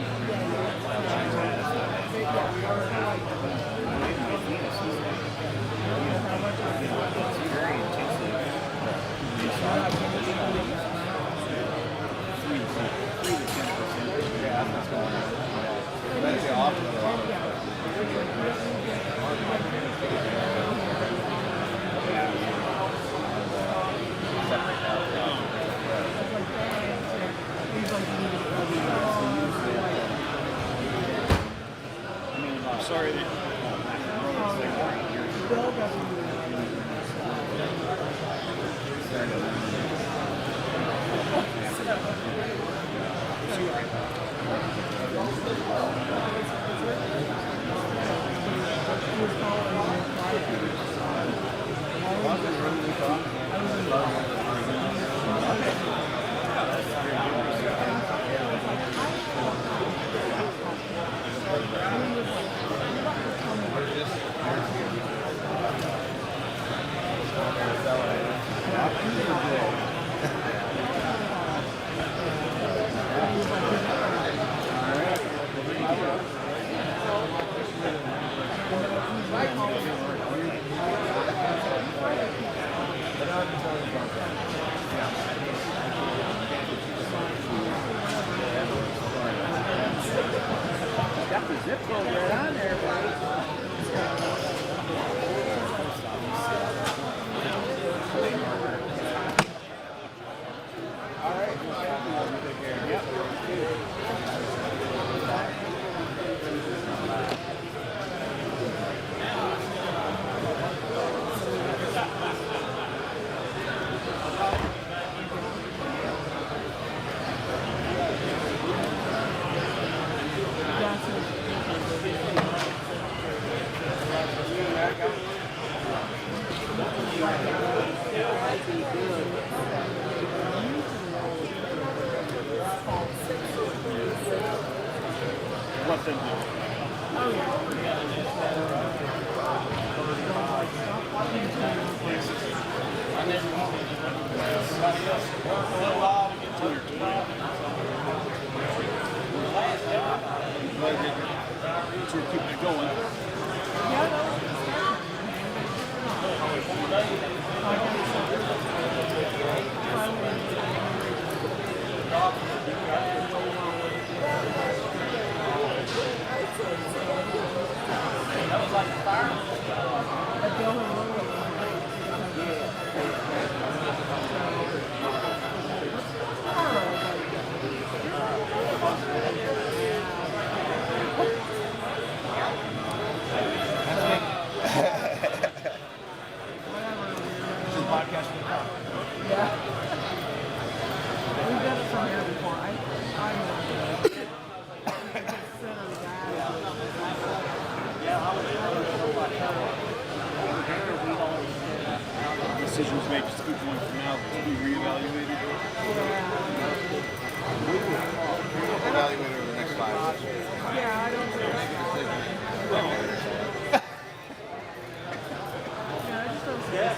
Very intensive. Yeah, that's going on. That's the I'm sorry that Got the zip code right on there, buddy. send you. Oh yeah. So we're keeping it going. Yeah, that was yeah. We've done it from here before. Decisions made just keep going from now to be reevaluated. Evaluate over the next 5 years. Yeah, I don't think I just don't see it.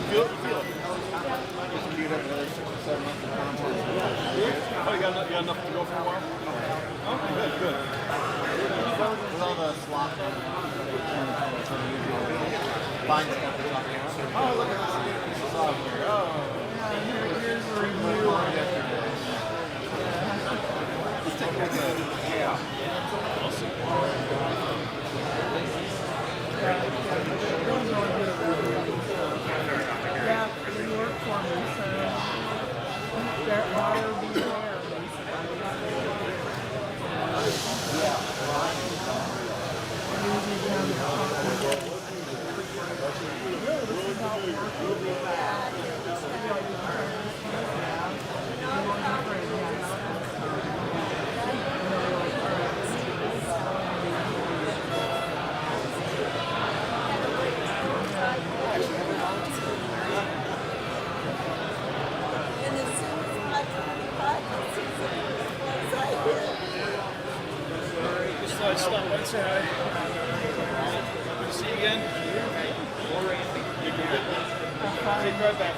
Feel it. Just queued up another 6 or 7 months of content. Oh, you got enough to go for a while? Okay, good. With all the slop buying stuff that's not there. Oh, look at this. This is off here. Oh. Here's a review. Let's take a look at it. Yeah. Yeah, they work for me, so they're buyer beware, Stop right side. Good to see you again. Take right back.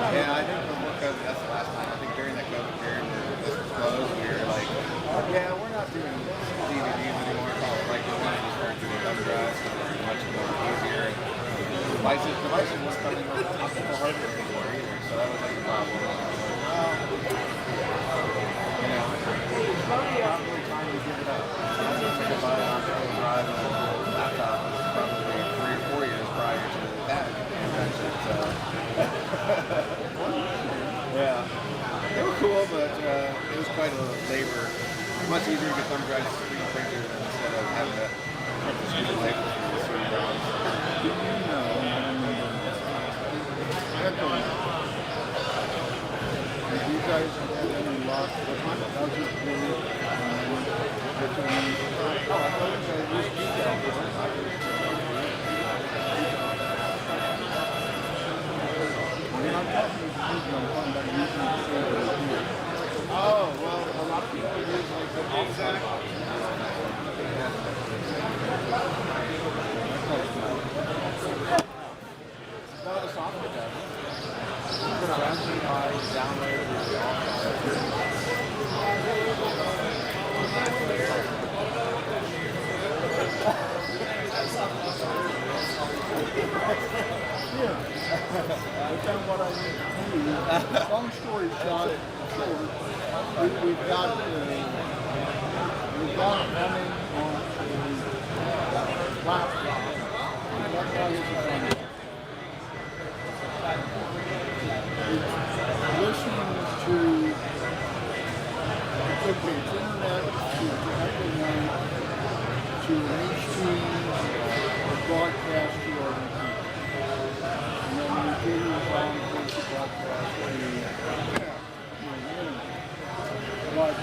Yeah, I think before COVID, that's the last time. I think during that COVID period where this was closed, we were like, yeah, we're not doing DVDs anymore. It's all like we're kind of just starting doing thumb drives because they're much more easier. Devices was coming with optical hardware anymore either, so that was like a problem. Well, you know, it's probably not really time to give it up. I was going to buy an optical drive and a laptop probably 3 or 4 years prior to that invention, so. Yeah, they were cool, but it was quite a labor. Much easier to get thumb drives to 3D printer instead of having to print the screen labels for the CD-ROMs. Did you guys have any lost houses really? Oh, I thought it was detail. Oh, well, a lot of people use like the outside. No, the software does. I downloaded the I've done what I need to do. Long story short, we've got it running on a laptop. That's why it's running. It's listening to it's internet to HD broadcast to our computer. And then we do on the broadcast to the internet. But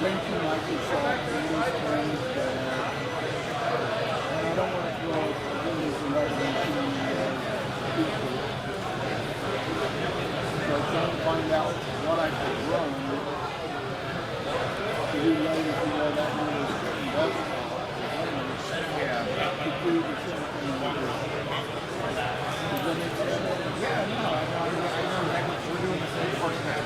thank you, Microsoft, for these things that and I don't want to throw Windows 11 into people. So I'm trying to find out what I could run to do later to know that Windows 10 desktop. Yeah. To do the same thing with Does that make sense? Yeah, no, I know. We're doing the same course now.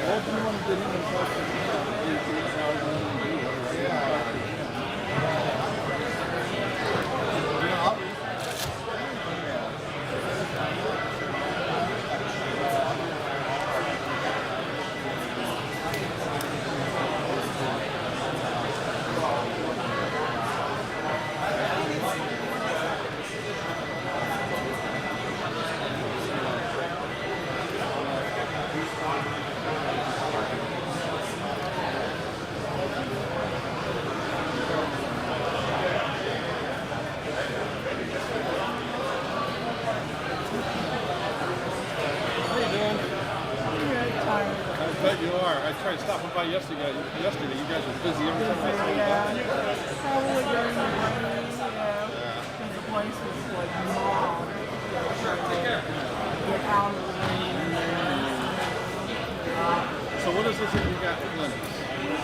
Well, if you want to get in and talk to me, I bet you are. I tried stopping by yesterday. You guys were busy every time I saw you. Probably during the rain, because the place is like mobbed. Get out of the rain. So what is this that you got for Linux?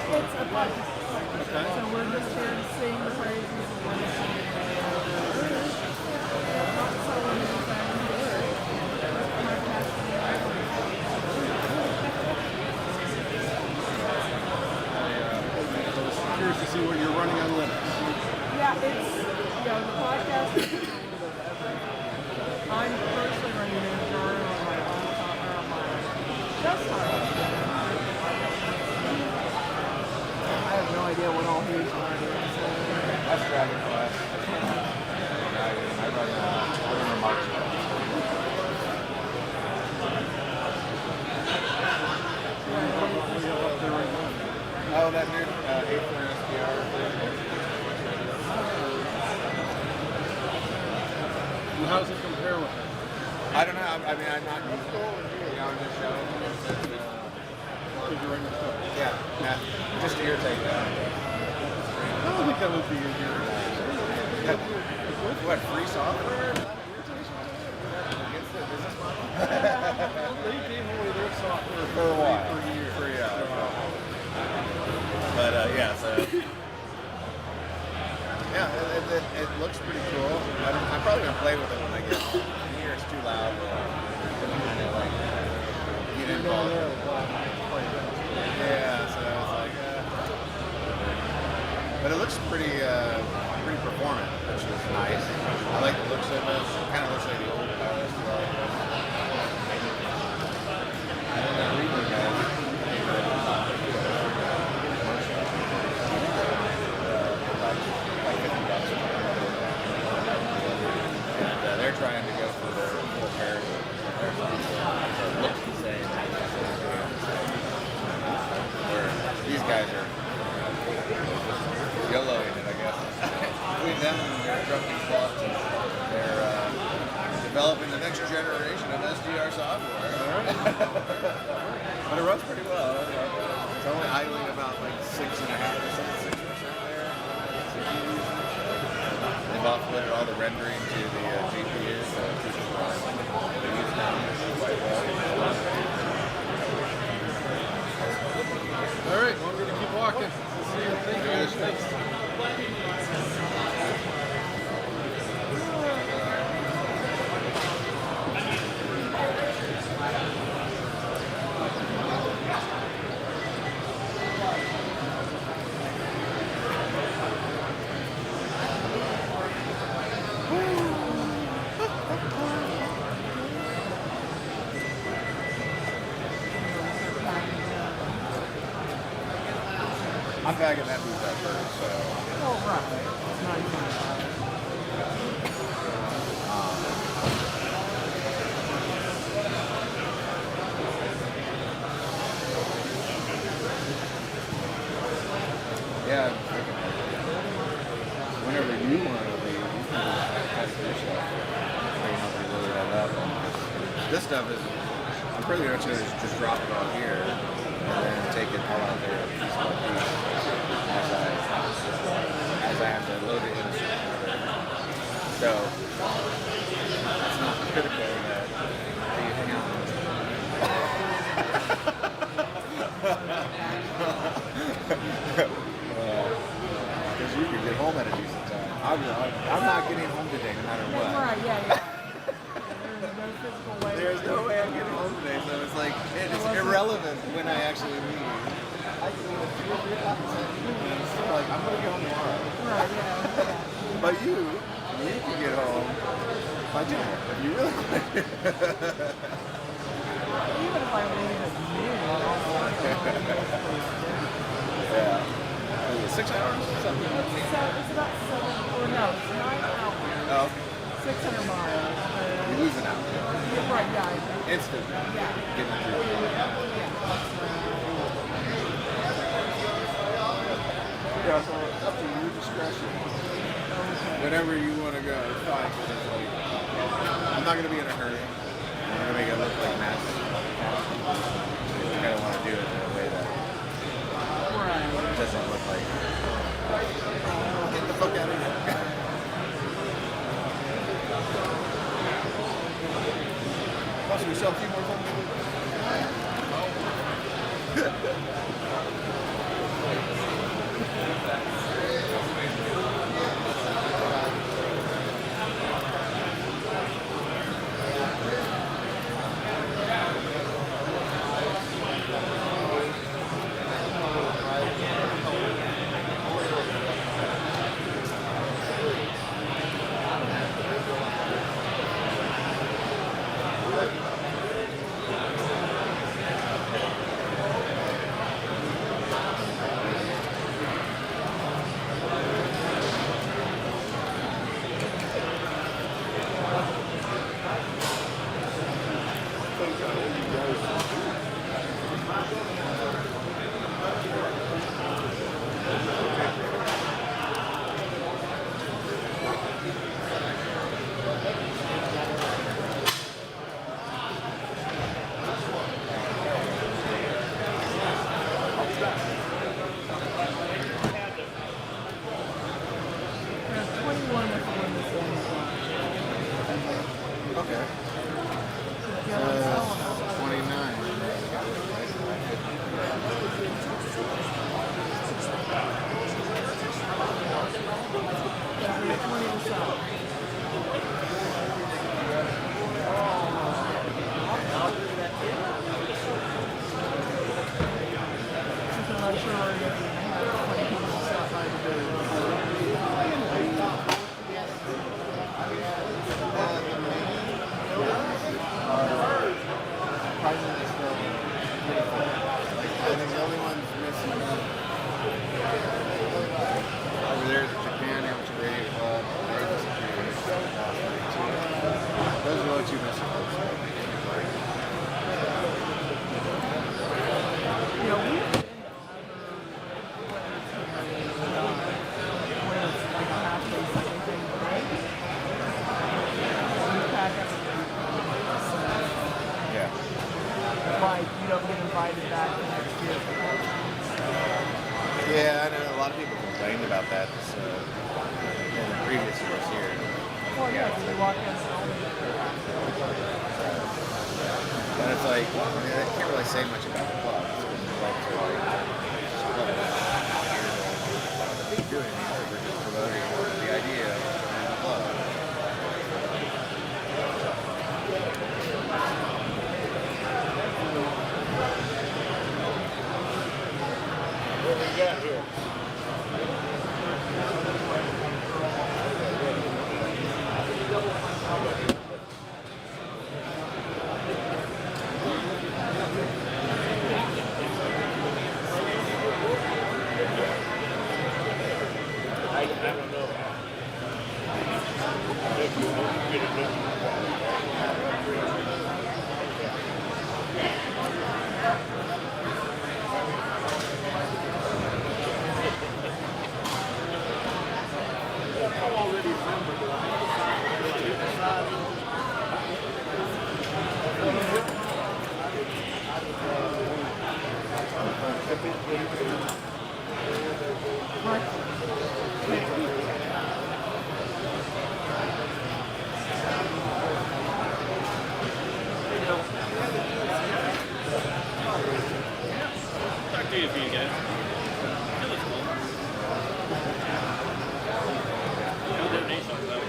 It's a budget. Okay. So we're just here to sing the praises of Linux. Not selling anything. Curious to see what you're running on Linux. Yeah, it's, the podcast is a little bit of everything. I'm personally running a journal on my laptop or on my desktop. I have no idea what all he's running. That's Dragonfly. I run remarks. Oh, that new 8-4 SPR. And how does it compare with it? I don't know. I mean, I'm not used to it on this show. Yeah, just to irritate that. I don't think that would be your What, free software? Against the business model? They gave away their software For a while. For a year. But yeah, so yeah, it looks pretty cool. I'm probably gonna play with it when I get here. It's too loud. Kind of like get involved. Yeah, so it's like, but it looks pretty performant, which is nice. I like the looks of it. It kind of looks like the old Power stuff. And then Reaper guys. They're trying to go for their full parity. It looks the same. Where these guys are YOLOing it, I guess. Between them and their trucking plot. developing the next generation of SDR software. But it runs pretty well. It's only idling about like 6.5%, 6% there. They've offloaded all the rendering to the GPU, so it's just they use now quite well. All right, well, we're going to keep walking. See you. Thank you guys. Thanks. I'm bagging that booth up first, so. Oh, right. It's nice. Yeah, whenever you want to leave, you can just test your stuff. I can help you load that up. This stuff is, I'm pretty much going to just drop it all here and then take it all out there piece by piece as I have to load it in a certain order. So, it's not critical that you hang out. Because you can get home at a decent time. I'm not getting home today no matter what. Right, yeah. There's no physical way. There's no way I'm getting home today, so it's like, it's irrelevant when I actually leave. I can leave at 2 or 3 o'clock and still like, I'm going to get home tomorrow. Right, yeah. But you can get home by dinner if you really want to. Even if I leave at noon, Yeah. 6 hours? Something like that. it's about 7, or no, it's 9 hours. Oh, okay. 600 miles. You lose an hour. Yeah, right, yeah. Instant. Yeah. Getting through. Yeah, so it's up to your discretion. Whenever you want to go, it's fine. I'm not going to be in a hurry. I'm going to make it look like mass. I kind of want to do it in a way that it doesn't look like, get the fuck out of here. Plus, we sell a few more things. Over there is Japan Amateur Radio Club. that's in the previous years here. Well, yeah, because we walk in. But it's like, I mean, I can't really say much about the club. It's because we like to like just put it out here to do anything. We're just promoting the idea of the club. What we got here? I don't know. If you get it done. Talk to you for you guys. That was cool. No donations though.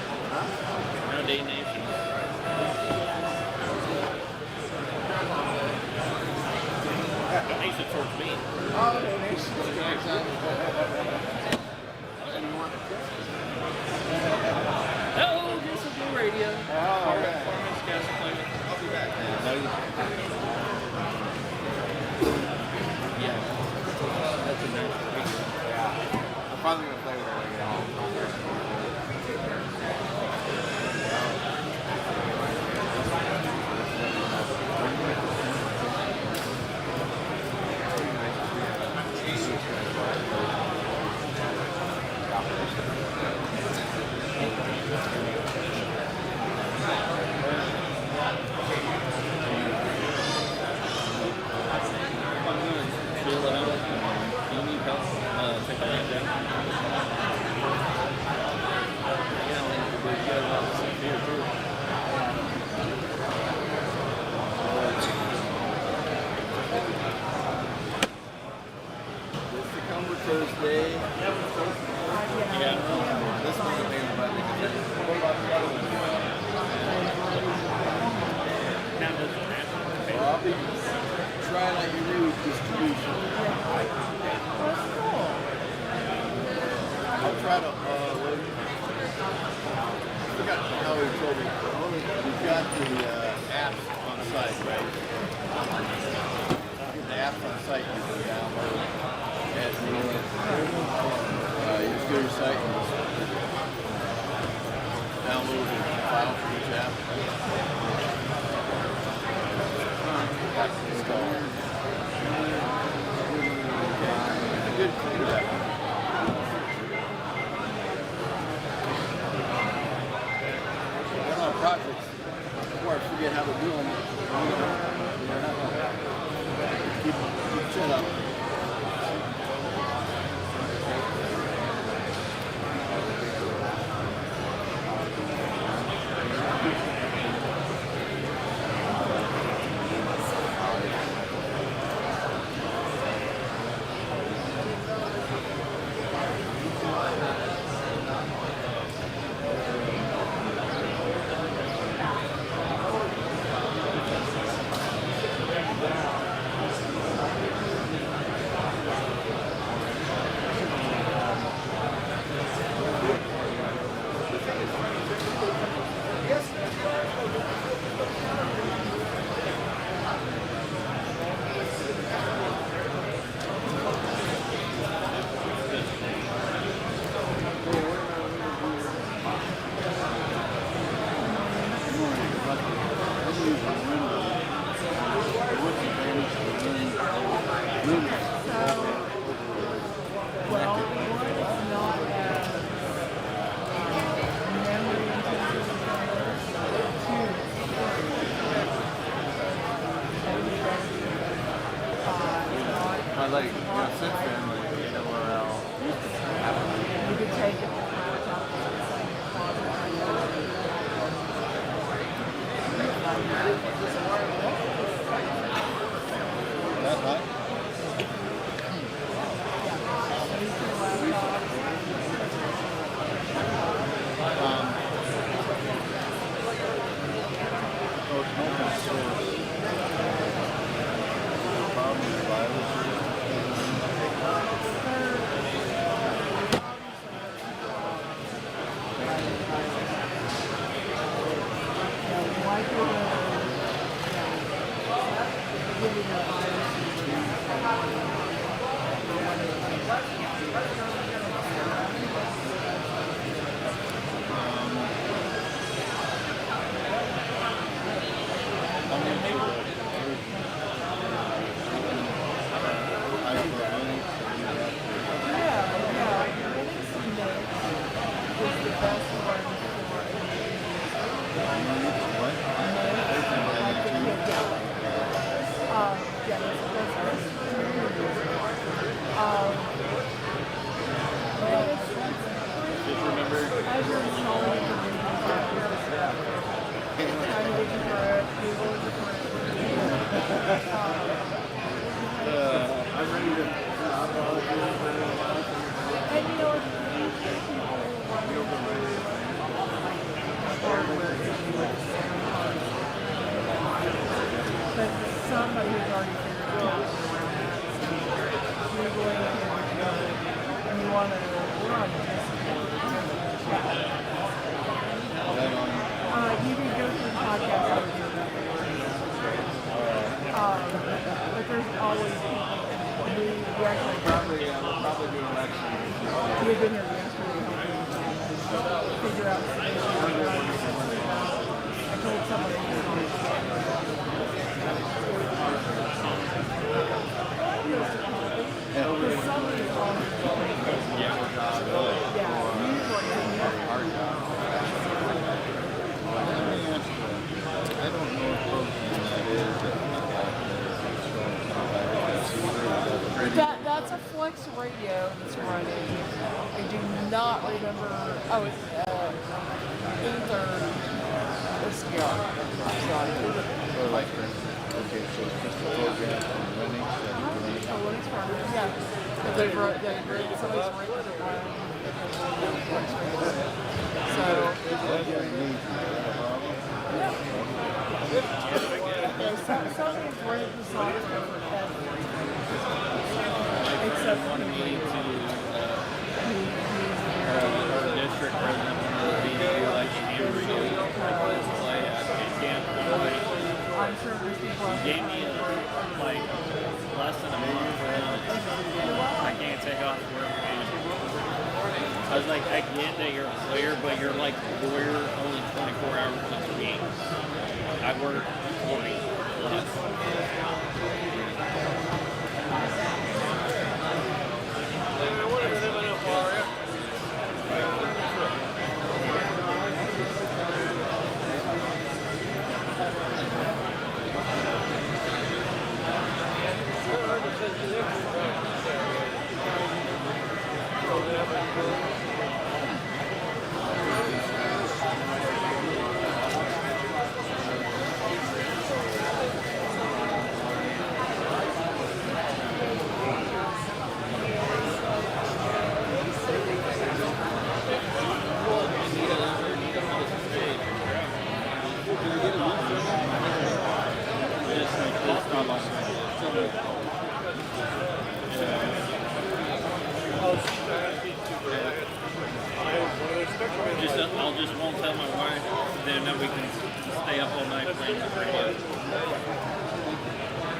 No donations. Donation towards me. Oh, donations. Oh, here's some blue radio. Oh, okay. Performance gas appointment. I'll be back. Yeah. That's a nice radio. Yeah. I'm probably going to play with it when I get home. Fill it out. You need help? Take a line down. Yeah, we got a lot of stuff here too. This Tacoma Thursday. Yeah. This one's a pain in the butt because Now does it matter? Well, I'll be trying out your new distribution. I'll try to, I forgot how he told me. We've got the apps on site, right? The apps on site you can download. And you just go to your site and just download the file for each app. Install. It's a good cleanup. One of our projects, before I forget how to do them, keep chin up. But like, since then, like, AWRL used to have That's a Flex radio that's running. I do not remember. Oh, it's Ether SDR. Okay, so it's just a program from Linux that you can run. Linux partner, yeah. If somebody's written it one. So. Somebody's written the software for that. Except one meeting to our district president will be like Hamvention display at camp. I'm sure there's people out Gave me like less than a month and I can't take off work. I was like, I get that you're a lawyer, but you're like a lawyer only 24 hours a week. I work 40 plus. I'll just won't tell my wife, then we can stay up all night playing the radio.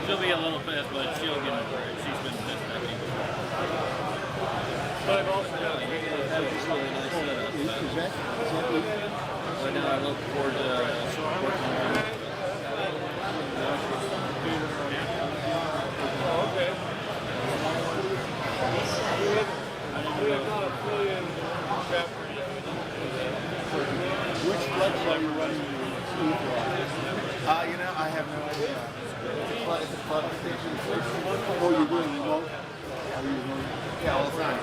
She'll be a little pissed, but she'll get over it. She's been pissed at me. But I've also got a really nice setup. But now I look forward to working on it. Okay. We have not a billion chapters. Which flex are you running You know, I have no idea. It's a flex station. Oh, you're doing remote? Are you remote? Yeah, all the time.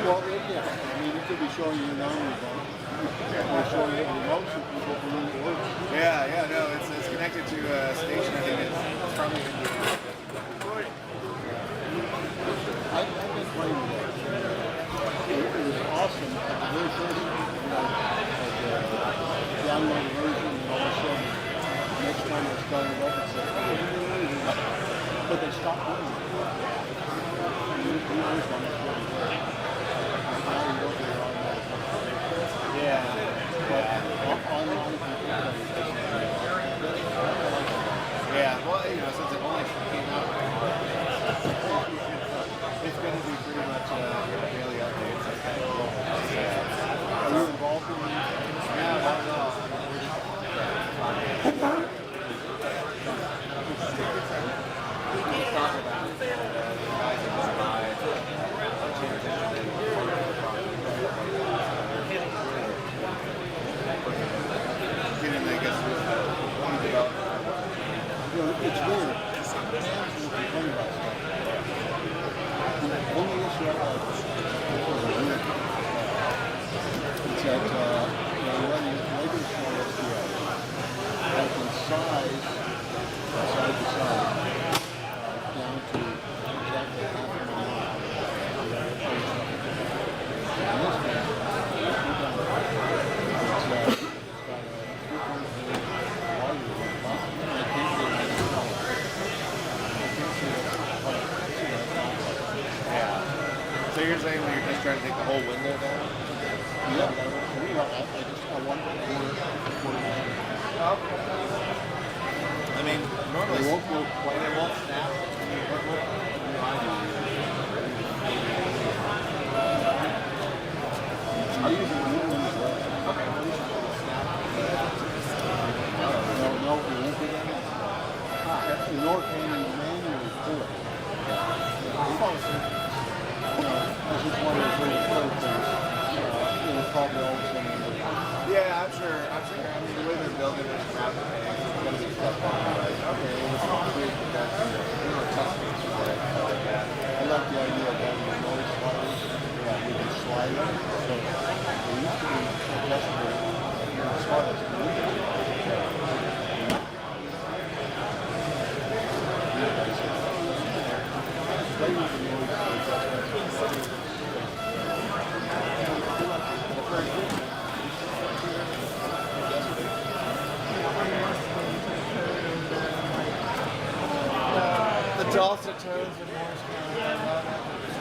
Well, yeah. I mean, it could be showing you non-remote. Or showing you remote so people can really work. Yeah, no, it's connected to a station. I think it's probably I've been playing with it. It was awesome. At the very first, download version and all one that started up and said, but they stopped doing it. Yeah. But online people Yeah. Well, you know, since it only came out, it's going to be pretty much daily updates. are you involved in these? Yeah, well, no. You know, it's weird. Fans will complain about stuff. The only issue I have is weird. It's that you run regular small SPI, but in size, side to side, down to exactly half of my mile. In this case, we're down to it's got a 3.8 volume on the bottom. I can't get it in the color. I can't see that color. Yeah. So you're saying when you're just trying to take the whole window down? Yeah, I want to quarter line. I mean, normally They won't go quite. it won't snap. What do I do? I usually do it as well. Okay, well, you should snap. No, it won't do that. In order to manually pull it. That's just one of those little code things. It'll probably all of a sudden end up. Yeah, I'm sure. I mean, the way they're building it, it's going to be stuff on the right. Okay, it's not big, but that's, you know, tough things for that. I like the idea of having the noise sliders. Yeah, we can slide them. So they used to be adjustable. You know, sliders. The dulcet tones and Morse code.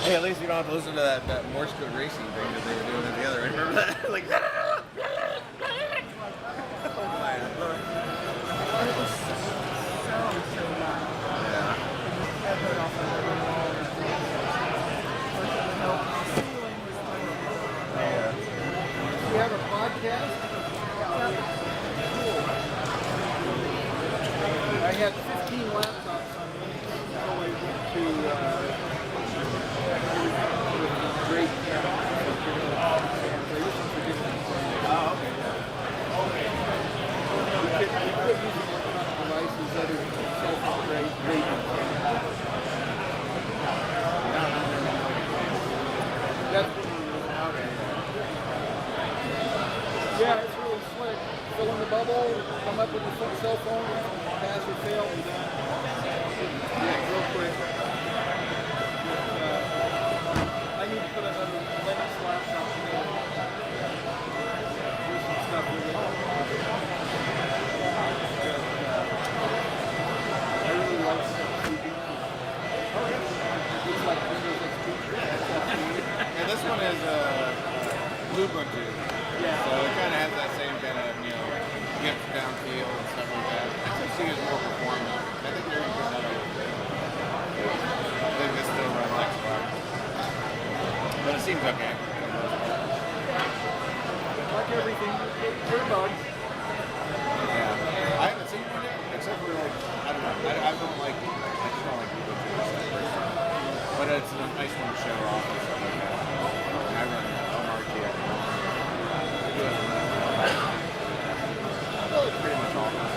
Hey, at least you don't have to listen to that Morse code racing thing that they were doing at the other end. Remember that? Like, oh man. Yeah. We have a podcast. I had 15 laptops on me going to great Oh, okay. We quit using electronic devices that are self-great. That's what we use now. Yeah, it's really slick. Fill in the bubble, come up with your cell phone, pass or fail, and done. Yeah, real quick. I need to put another Linux laptop together. Do some stuff with it. I really like stuff. It's like Windows XP. And this one is Ubuntu. Yeah. So it kind of has that same kind of, you know, get down feel and stuff like that. I just see it as more performance. I think they're going to get that over. I think they still run like Xbox. But it seems okay. Like everything, they're bugs. Yeah. I haven't seen one yet, except for like, I don't know. I don't like, I just don't like people doing stuff personally. But it's a nice one to show off and stuff like that. I run MRT at home. Pretty much all of them.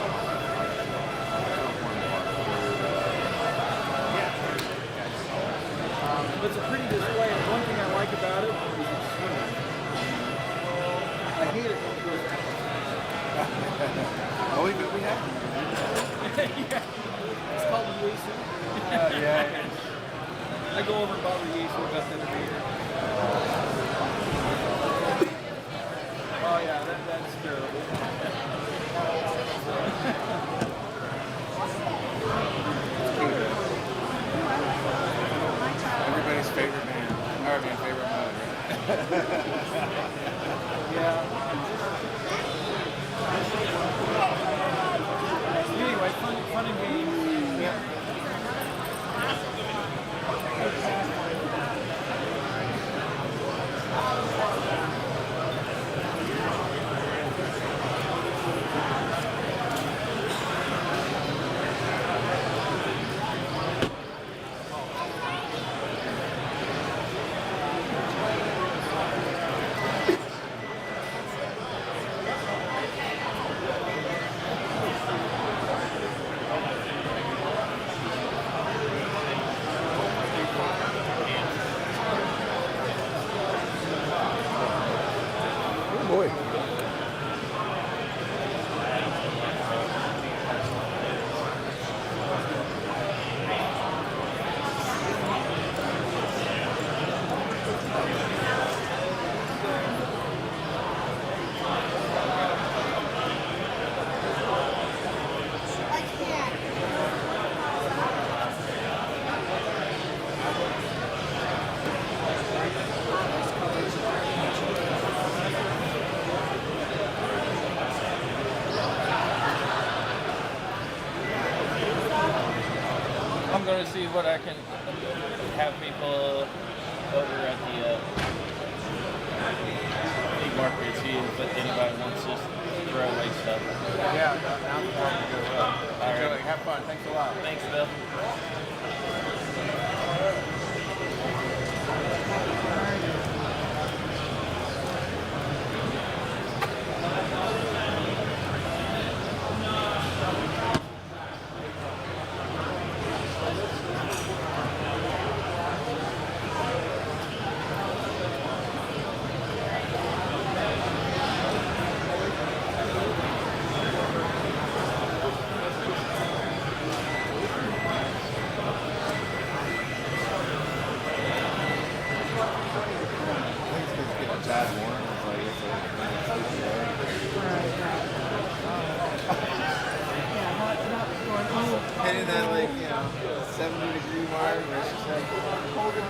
It's a pretty display, and one thing I like about it is it's swimming. I hate it when it goes Oh, we have. yeah. It's called the Yesu. Yeah. I go over and buy the Yesu about the beer. Oh yeah, that's terrible. Everybody's favorite man. Or my favorite mode. Yeah. Anyway, fun and games. Yeah. I'm going to see what I can have people over at the big market see if anybody wants to throw away stuff. Yeah, now's the time to go up. All right. Have fun. Thanks a lot. Thanks, Bill. Hitting that, like, 70-degree mark where it's just like holding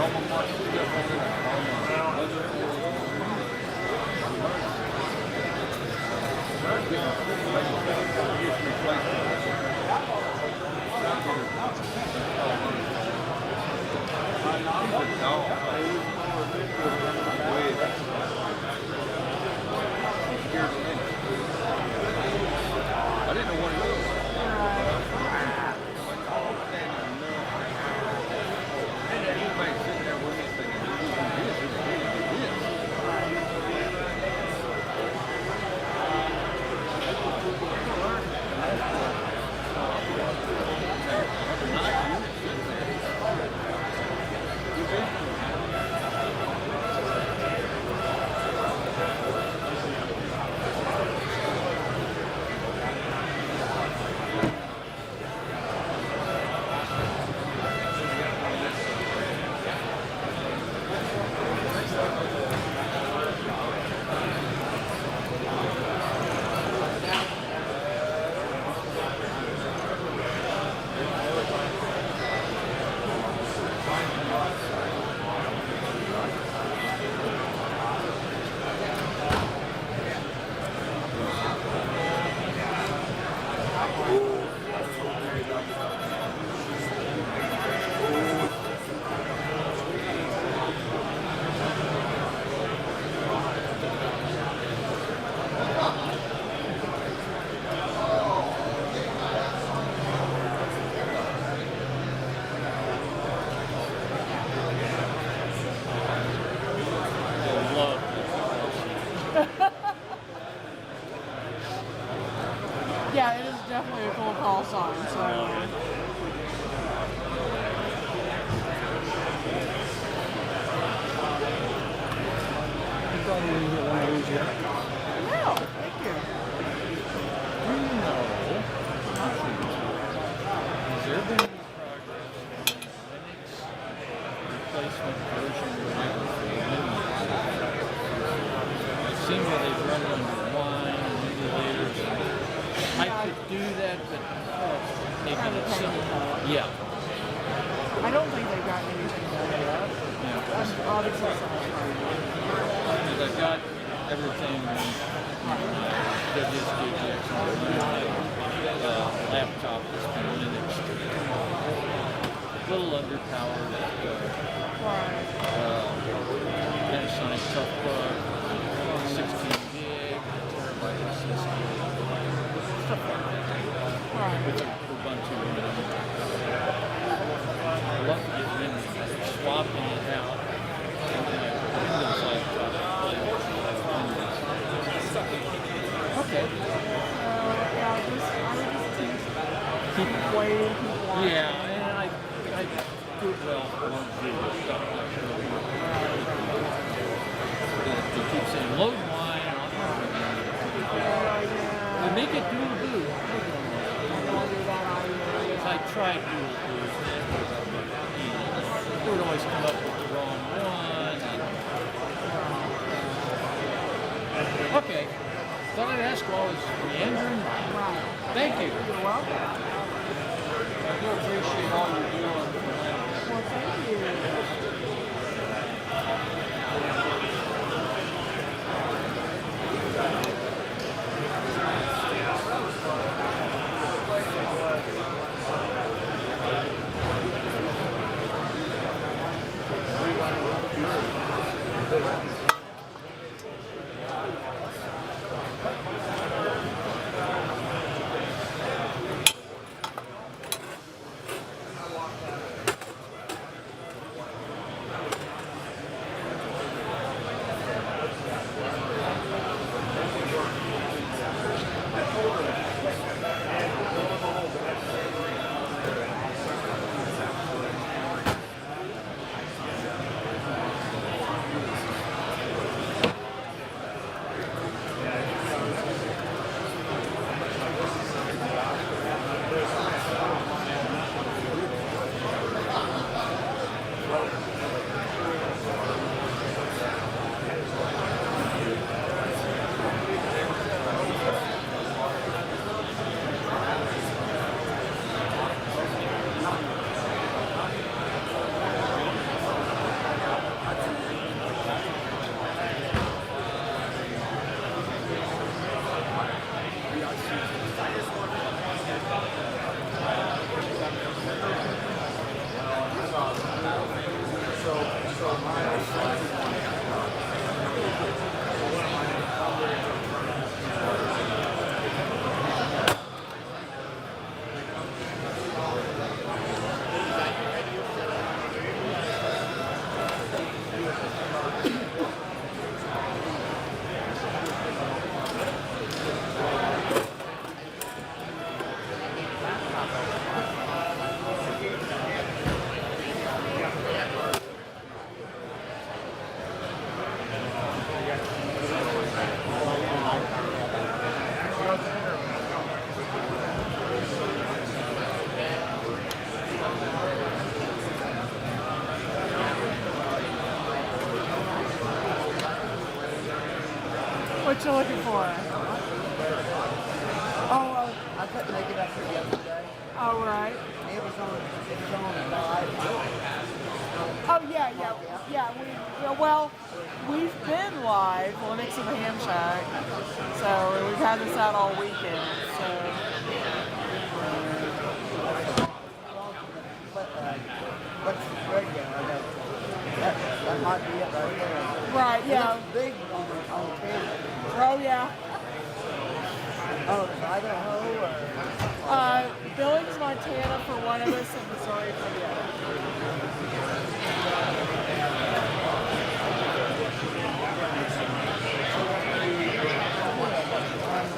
alma mater stuff on it. I didn't know what it was. Anybody sitting there with me thinking, Yeah, it is definitely a cool call sign. So. No, thank you. Has there been any progress on Linux replacement version whatever for Linux? It seems that they've run it under Wine and emulators. I could do that, but maybe it's some, yeah. I don't think they've gotten anything done yet. Yeah. Obviously, someone's Because I've got everything on WSGX on my laptop that's been Linux. A little underpowered. Panasonic Toughbook, 16 gig, terabyte SSD. Stuff like that. With Ubuntu in it. I'd love to get Linux, swapping it out. Windows laptop. Okay. keep waiting, keep watching. Yeah, and I do well along with stuff like they keep saying load wine. They make it dual boot. I tried dual boot. It would always come up with the wrong one. Okay. Thought I'd ask while I was meandering. Thank you. You're welcome. I do appreciate all you're doing. Well, thank you. What you looking for? Oh, I couldn't make it up here yesterday. Oh, right. It was on live. Oh, yeah. Well, we've been live, Linux and the Ham Shack, so we've had this out all weekend. So What's the radio? That might be it right there. right, yeah. It's big on the camera. Oh, yeah. Oh, it's Idaho or? Billings, Montana for one of us, and Missouri for the other.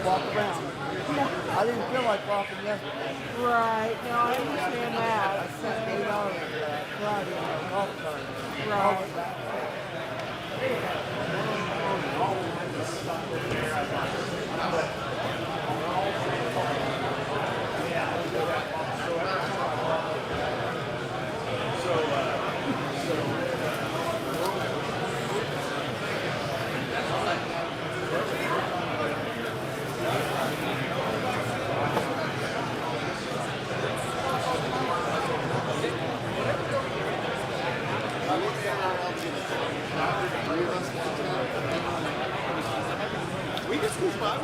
Walk around. I didn't feel like walking yesterday. Right. No, I understand I that. spent $8 Friday on a golf cart. Right. We can squeeze by.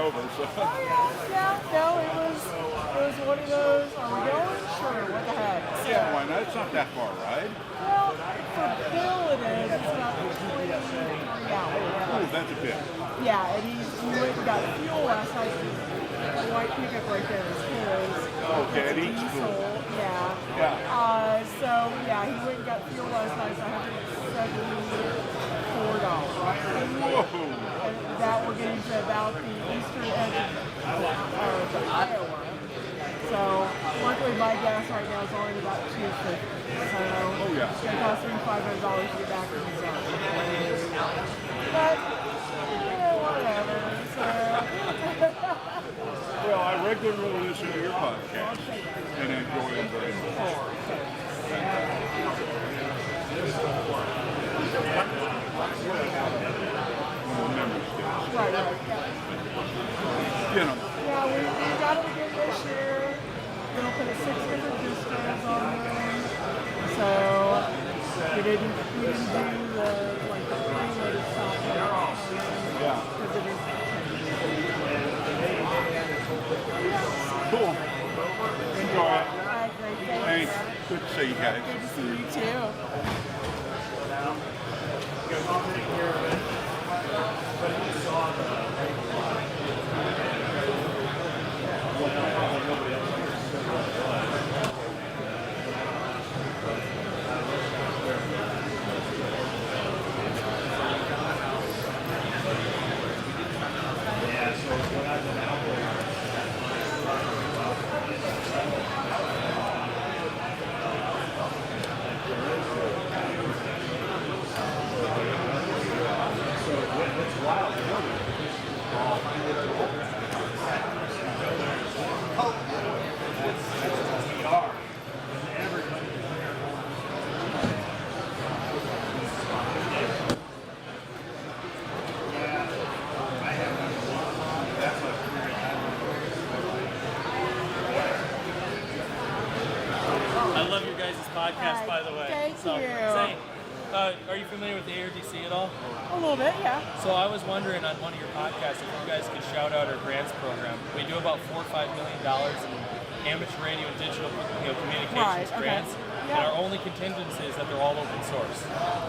over, so. Yeah, no, it was one of those, are we going? Sure, what the heck? So, Yeah, why not? It's not that far, right? well, for Bill it is, it's about 23 hours. Oh, that's a bit. Yeah, and he went and got fuel last night. The white pickup right there is his. Okay, it It's eats diesel, fuel. yeah. Yeah. So, yeah, he went and got fuel last night, so $174. Whoa. And that we're getting to about the eastern edge of Iowa. So, luckily my gas right now is only about $2.50. So, yeah. it's going to cost me $500 to get back to the zone. But, whatever. So, Well, I regularly listen to your podcast and enjoy it very much. right. You know. Yeah, we got it again this year. They'll put a 600 distance on them. So we didn't do the three-loaded software. Yeah. Because it is. Cool. Enjoy it. All right, great. Thanks. Good to see you guys. Good to see you too. I love your guys' podcast, by the way. Thank you. Say, are you familiar with the ARDC at all? A little bit, yeah. So I was wondering on one of your podcasts if you guys could shout out our grants program. We do about $4 or $5 million in amateur radio and digital communications Right, okay. grants. Yeah. And our only contingency is that they're all open source.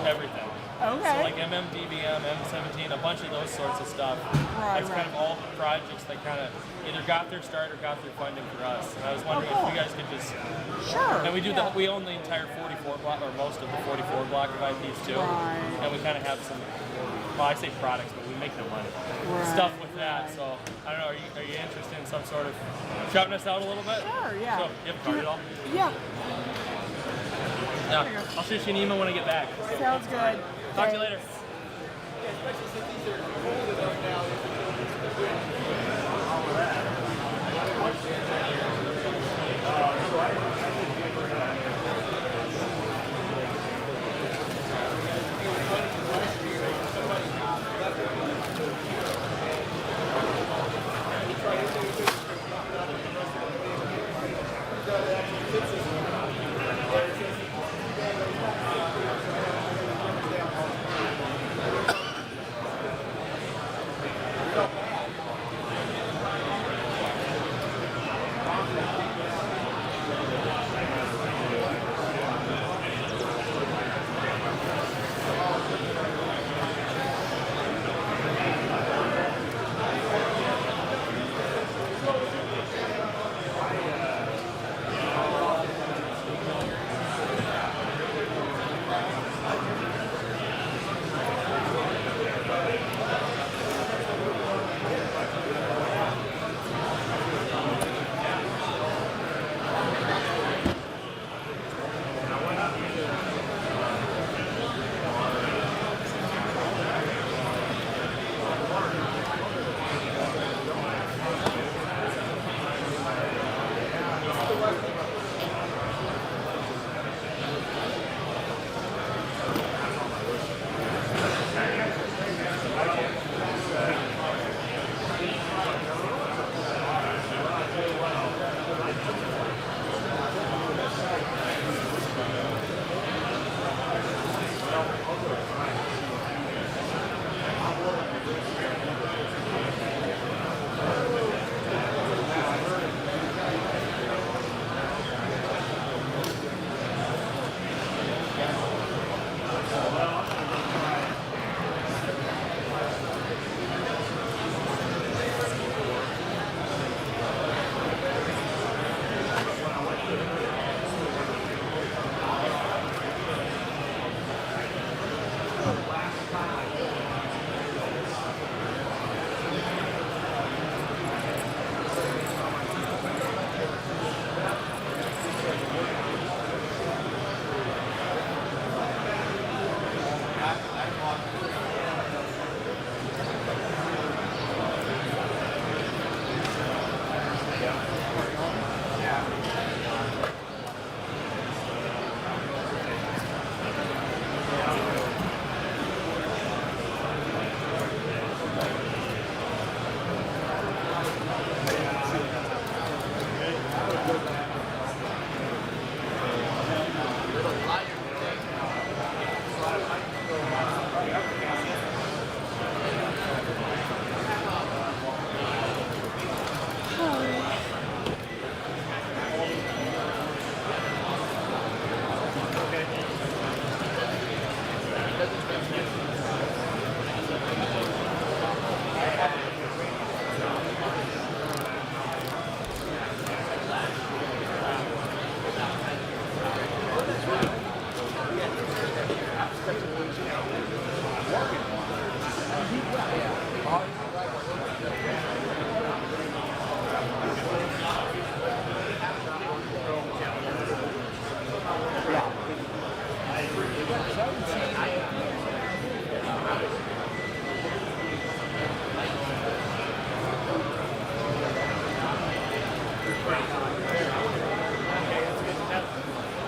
Everything. Okay. So like MMDBM, M17, a bunch of those sorts of stuff. Right, That's kind of all projects that kind of either got their start or got their funding for us. And I was wondering cool. if you guys could just. Sure. And we do yeah. we own the entire 44 block, or most of the 44 block of IPs too. Right. And we kind of have some, well, I say products, but we make no money. Right. Stuff with that. So I don't know. Are you interested in some sort of shouting us out a little bit? Sure, yeah. So, you have a card at all? Yeah. Yeah. I'll shoot you an email when I get back. Sounds good. Talk to you later.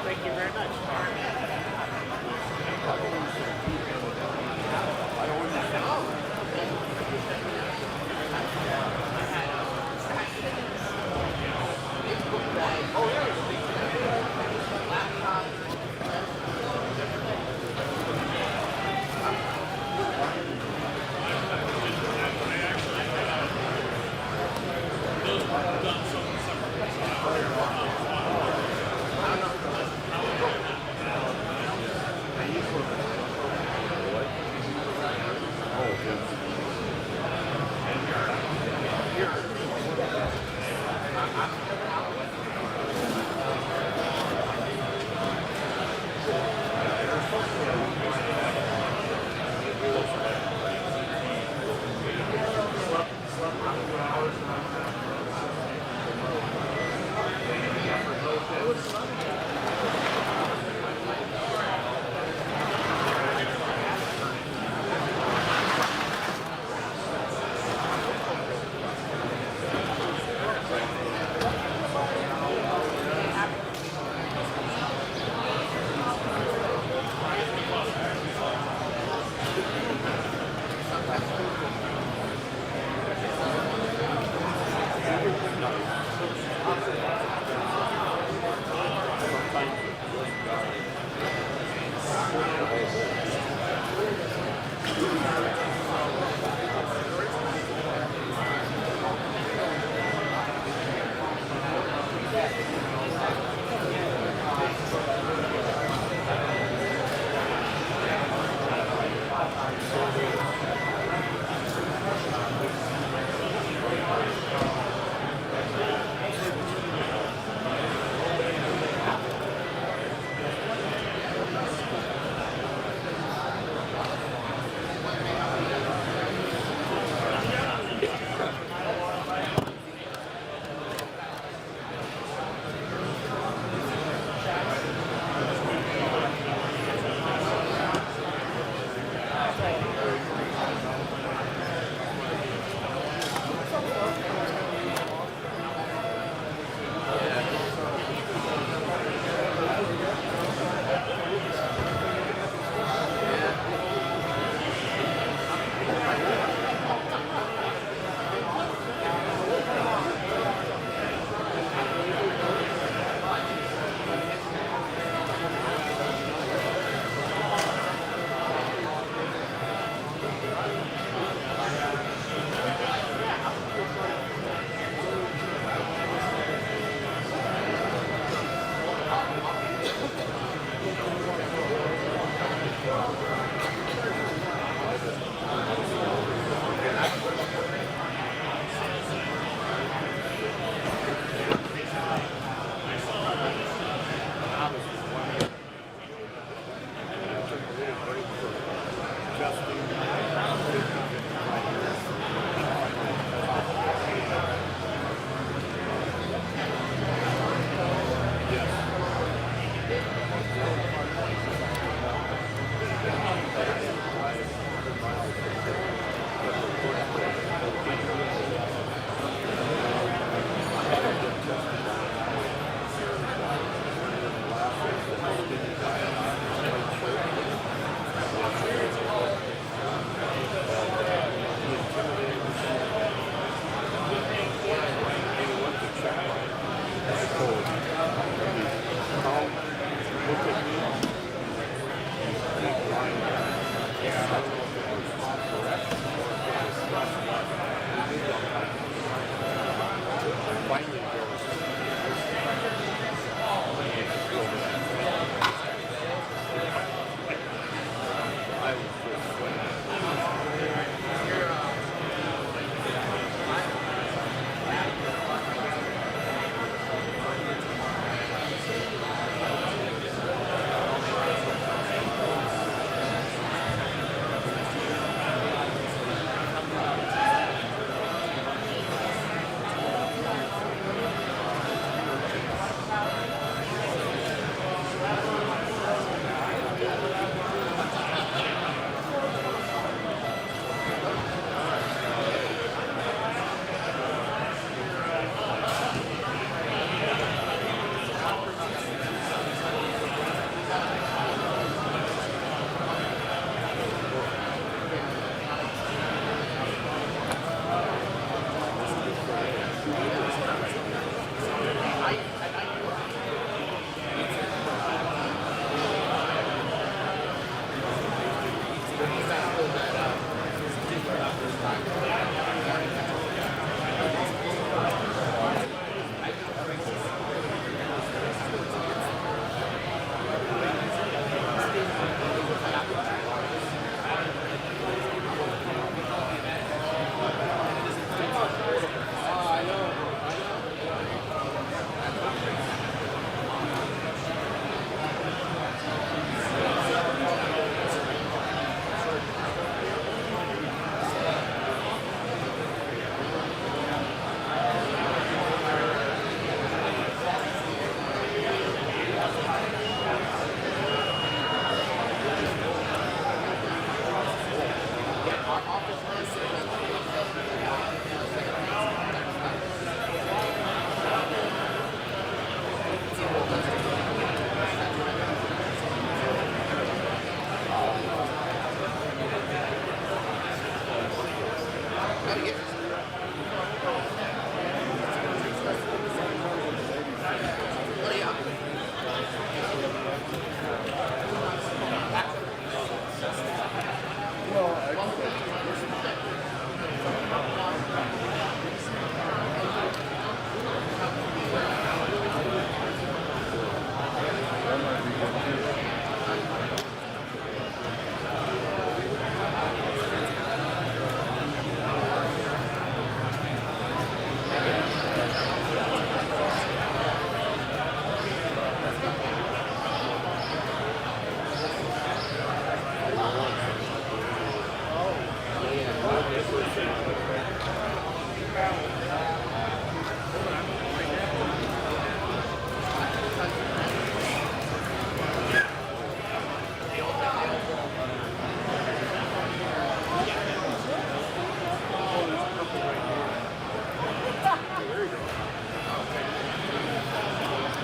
Thank you very much.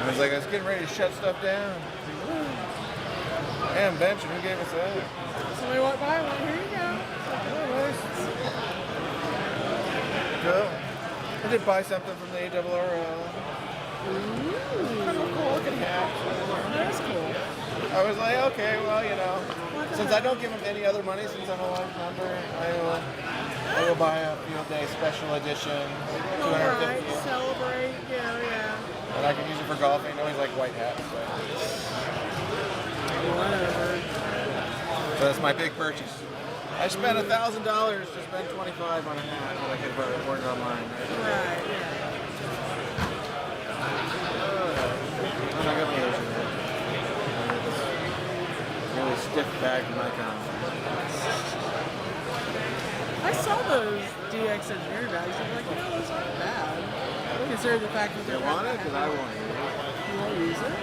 was like, I was getting ready to shut stuff down. Hamvention, who gave us that? Somebody walked by and went, here you go. Cool. I did buy something from the ARRL. Kind of a cool looking hat. That's cool. I was like, okay, well, you know, since I don't give them any other money since I'm a live member, I will buy a field day special edition, Alright, 250. celebrate, yeah. And I can use it for golfing. I always like white hats. Whatever. So that's my big purchase. I spent $1,000 to spend $25 on a hat that I could have ordered online. Right, yeah. I'm not gonna lose it. Really stiff bag in my car. I saw those DX engineer bags. I'm like, those aren't bad. Considering the fact that You want it? Because I want it. You want to use it?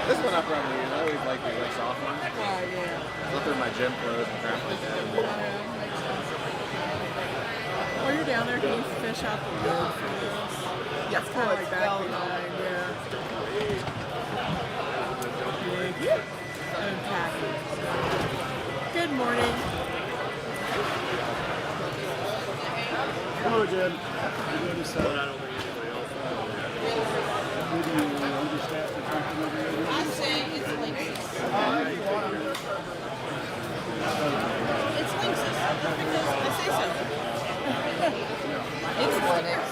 This one I probably use. I always like these like soft ones. Right, yeah. Look through my gym clothes and crap like that. Oh, yeah, makes sense. While you're down there, can you fish out the wood for this? Yeah, it's kind of like back behind, yeah. Big and package. Good morning. Hello, Jim. You notice I don't think anybody else. Maybe you understand the company. I say it's Linksys. It's Linksys. I say so. It's Linux.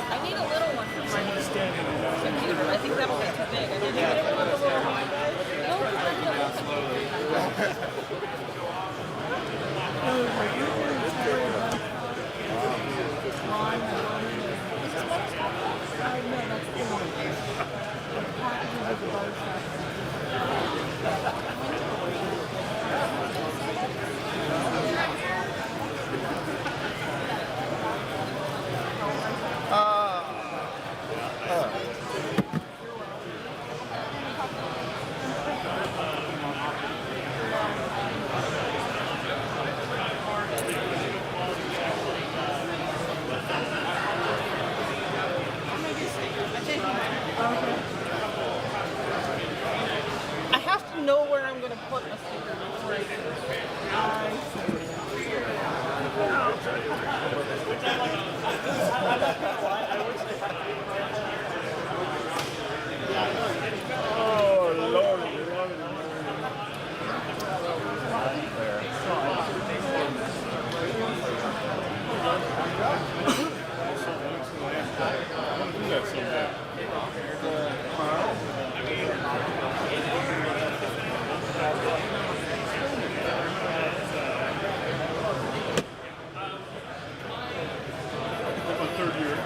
I need a little one for my computer. I think that'll be too big. I didn't get it with a little one. No, I have to know where I'm going to put a sticker before I do it. Oh, Lord. Third year.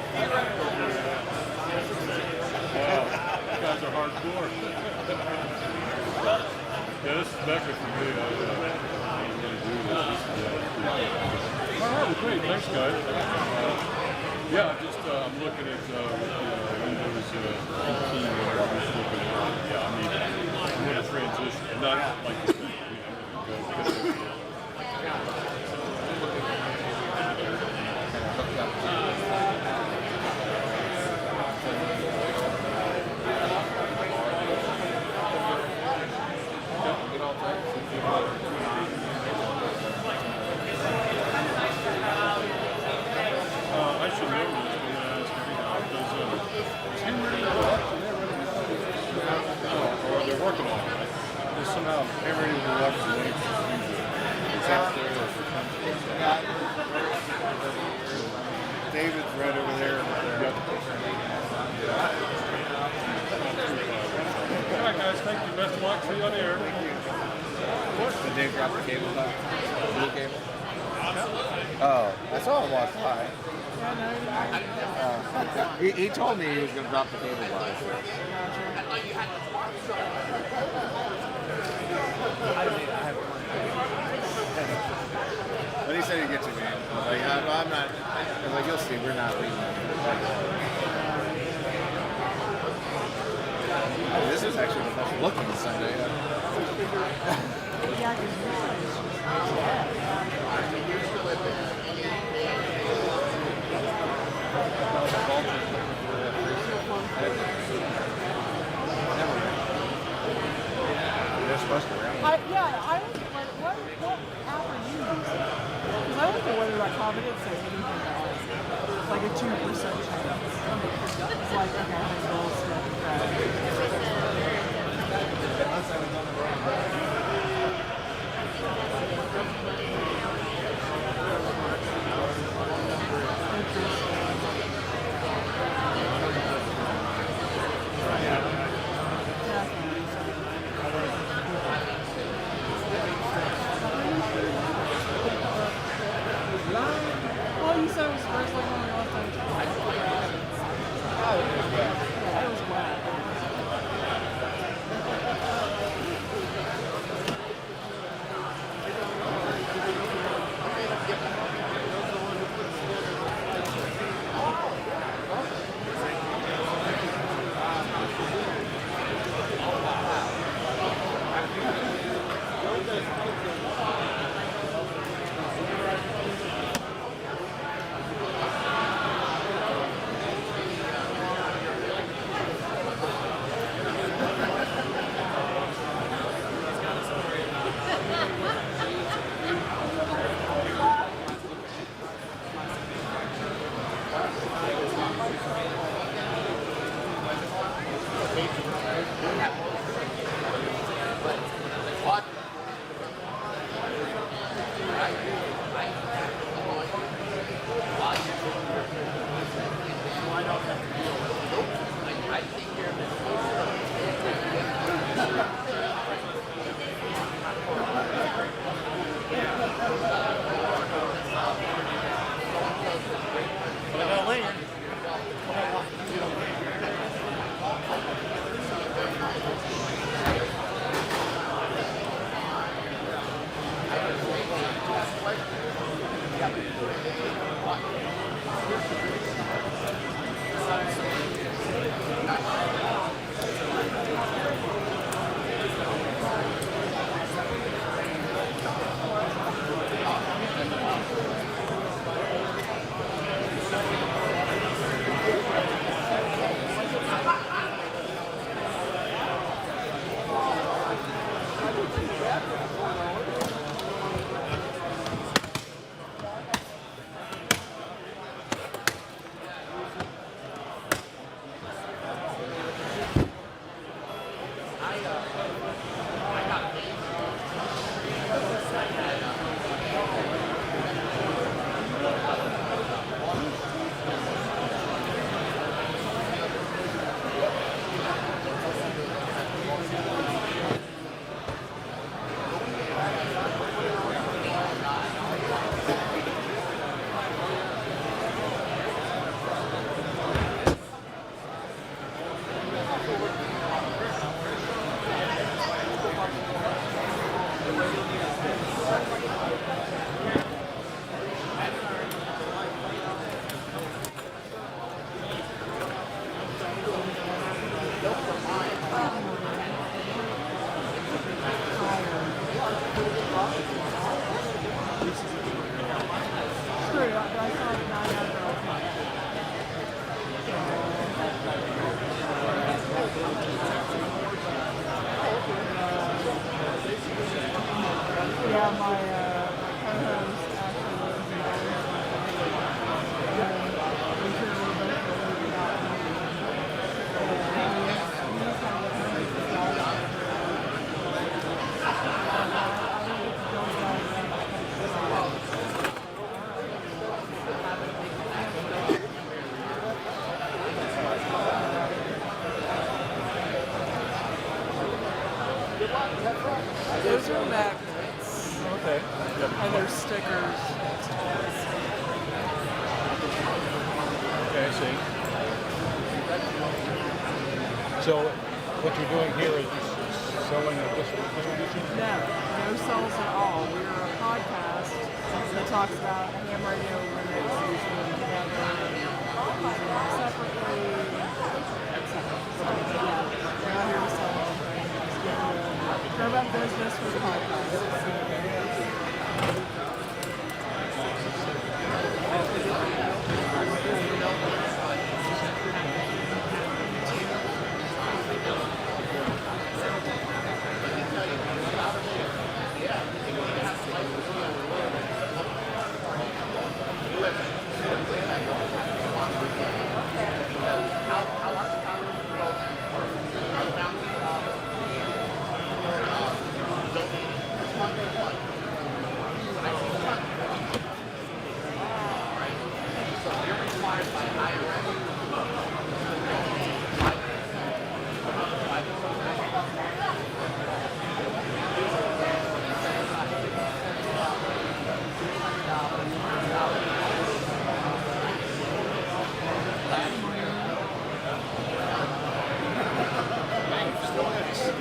Wow, you guys are hardcore. Yeah, this is Becca for me. I really do this. All right, well, great. Thanks, guys. Yeah, just I'm looking at Windows 18. I'm just looking at, yeah, I mean, I'm going to transition, not like this, I should know this, but I'm going to ask anyhow, because is Henry or they're working on it, right? There's somehow Henry will left the link to it's out there. David's right over there. Yep. All right, guys, thank you. Best of luck. See you on the air. Did Dave drop the cable back? The blue cable? Oh, I saw him walk by. He told me he was going to drop the cable by. But he said he'd get to me. I was like, I'm not. I was like, you'll see, we're not leaving. This is actually the best looking Sunday. bust around. I looked at what app are you using? Because I looked at weather.com and it didn't say anything about it. It's like a 2% chance. It's like, okay, I think we'll stick with that. Well, you said it was first like when we left on yeah, it was wet. Those are magnets. Okay. And they're stickers. Okay, I see. So what you're doing here is just selling a distribution? No cells at all. We're a podcast that talks about ham radio limits, using them together, using them separately, etc. So, yeah, we're not here to sell them. We're about business for the podcast.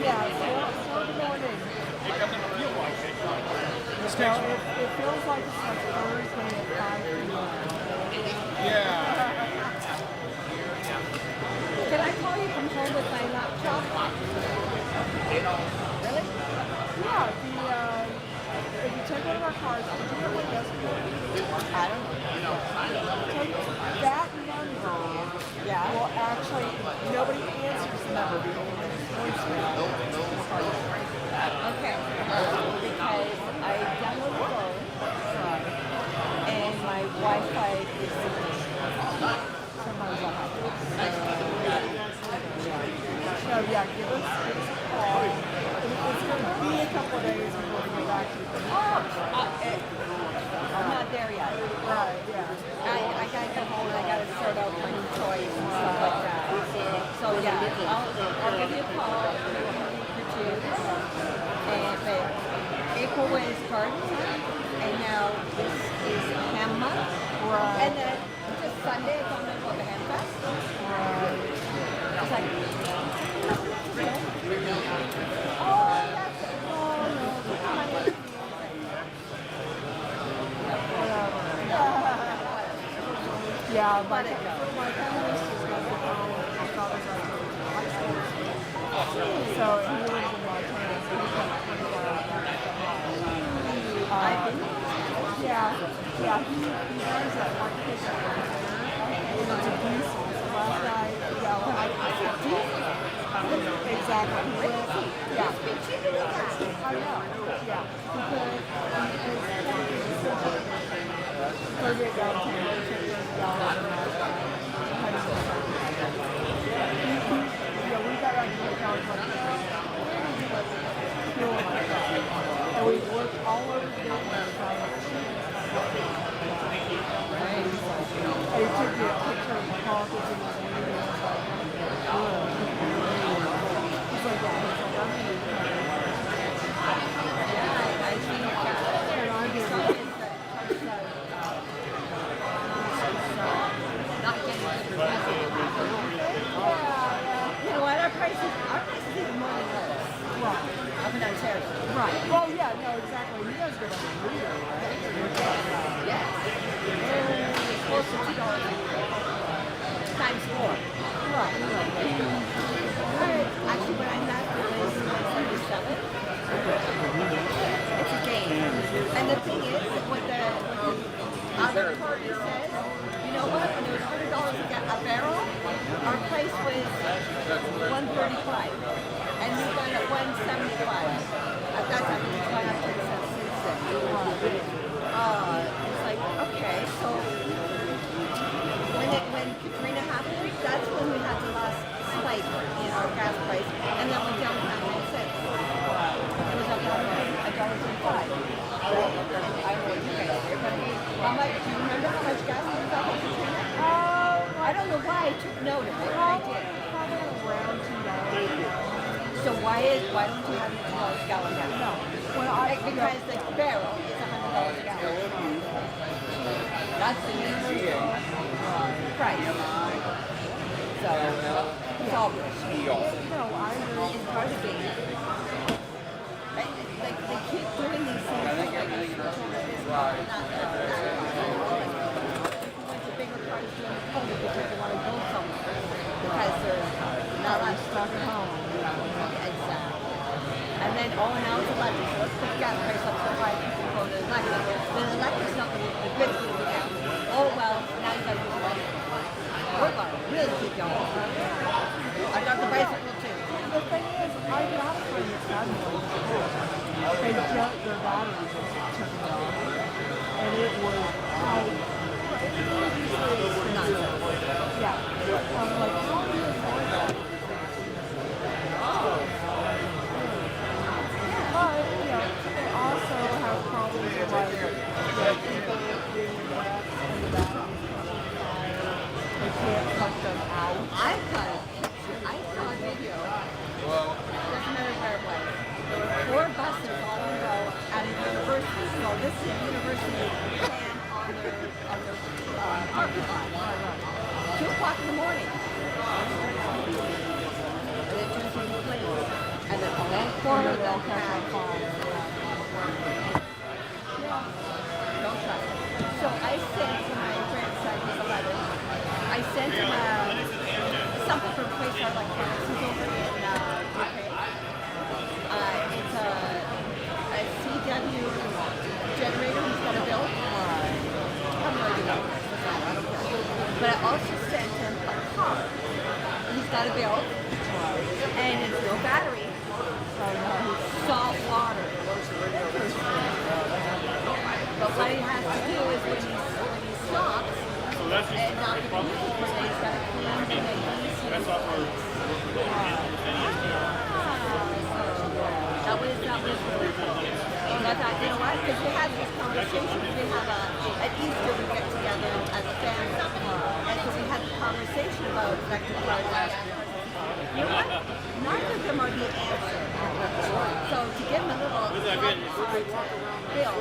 Yeah, 4 in the morning. So it feels like it's like Thursday at 5 p.m. Can I call you from home with my laptop? Really? Yeah, if you take one of our cars, did you get one yesterday? I don't know. Take that number. Yeah. Well, actually, nobody answers the number because it's voicemail. Okay. Because I downloaded the phone and my Wi-Fi is sometimes that happens. So yeah, give us a call. It's going to be a couple of days before we go back to the I'm not there yet. Right, yeah. I gotta go home and I gotta sort out my new toys and stuff like that. So yeah, I'll give you a call in a week or two. But April was garden time, and now this is ham month. Right. And then just Sunday, I found out about the ham fest. It's like, oh, that's it. Oh no, honey. Yeah, but my family is just going to my father's high school. So he lives in Montana, so he's got 24 hours. Yeah, he does that one fish and it's a diesel. So last night, I said diesel. Exactly. He went, yeah. I know, yeah. Because $38 yeah, we got out to the college and we worked all over the day. And he took me a picture of my coffee and was leaving. He's like, yeah, I'm You know what? Our prices even more than those. right. Up in Ontario. Right. Well, yeah, no, exactly. You guys go to the meter, right? Yes. It's close to $2 times 4. Right. Actually, when I'm not released in 177, it's a game. And the thing is, what the other party says, you know what? When it was $100 a barrel, our price was $135, and we got it at $175. At that time, it was going up to it's like, okay, so when Katrina happened, that's when we had the last spike in our gas price, and then went down to 99 cents. It was up to $1.35. I don't know what you guys did, but how much? Do you remember how much gas was up in Katrina? I don't know why I took note of it, but I did. Probably around $2. So why don't you have $2 a gallon now? No. Well, Because the barrel is $100 a gallon. That's the new price. So it's all bullshit. No, I agree. It's part of the game. Like they keep doing these things. Like a bigger part of doing the COVID because they want to go somewhere because they're not stuck at home. Exactly. And then, oh, now it's electric. So let's put gas price up so high people go to electric. Then electric's not going to be good for you now. Oh, well, now you got to do electric. We're going to really keep going. I got the bicycle too. The thing is, I got a friend that's had one before. They just, their battery just took it off. And it was nonsense. Yeah. I was like, how do you afford that? But, you know, they also have problems with like people being I've got a picture. I saw a video. Doesn't matter where it was. There were 4 buses all in a row at a university. So this is a university plan on their parking lot. 2 o'clock in the morning. And they're choosing planes. And then all 4 of them have don't trust him. So I sent to my grandson, who's 11, I sent him something from a place I like he's over in UK. It's a CW generator he's got to build. I'm not really know. But I also sent him a car he's got to build. And it's no battery. Salt water. But what he has to do is when he stops, and not the people, he's got to clean and then That's off our that was really cool. And I thought, you know what? Because we had this conversation. We have at Easter we get together as a family, and so we had the conversation about electric cars. You know what? None of them are the answer. So to give them a little bill,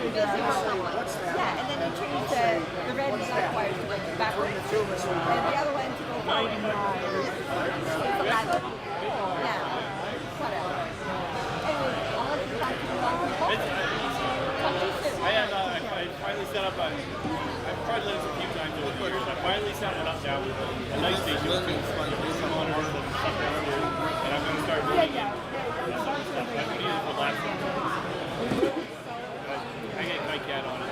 yeah, and then they changed the red and black wires to go backwards, and the other one to go forward. Yeah, whatever. Anyway, all of you like to I finally set up I've tried Linux a few times over the years. I finally set it up now with a nice station with some monitors and stuff around here. And I'm going to start doing it. That's beautiful laptop. I get my cat on it.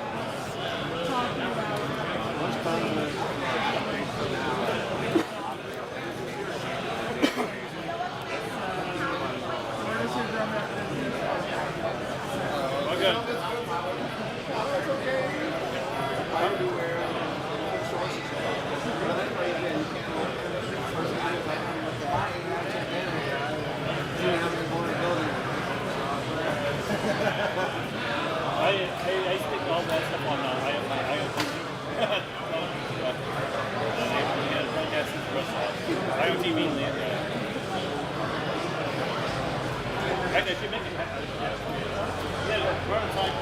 I stick all that stuff on IoT mainly. I should make it. Yeah, we're on time.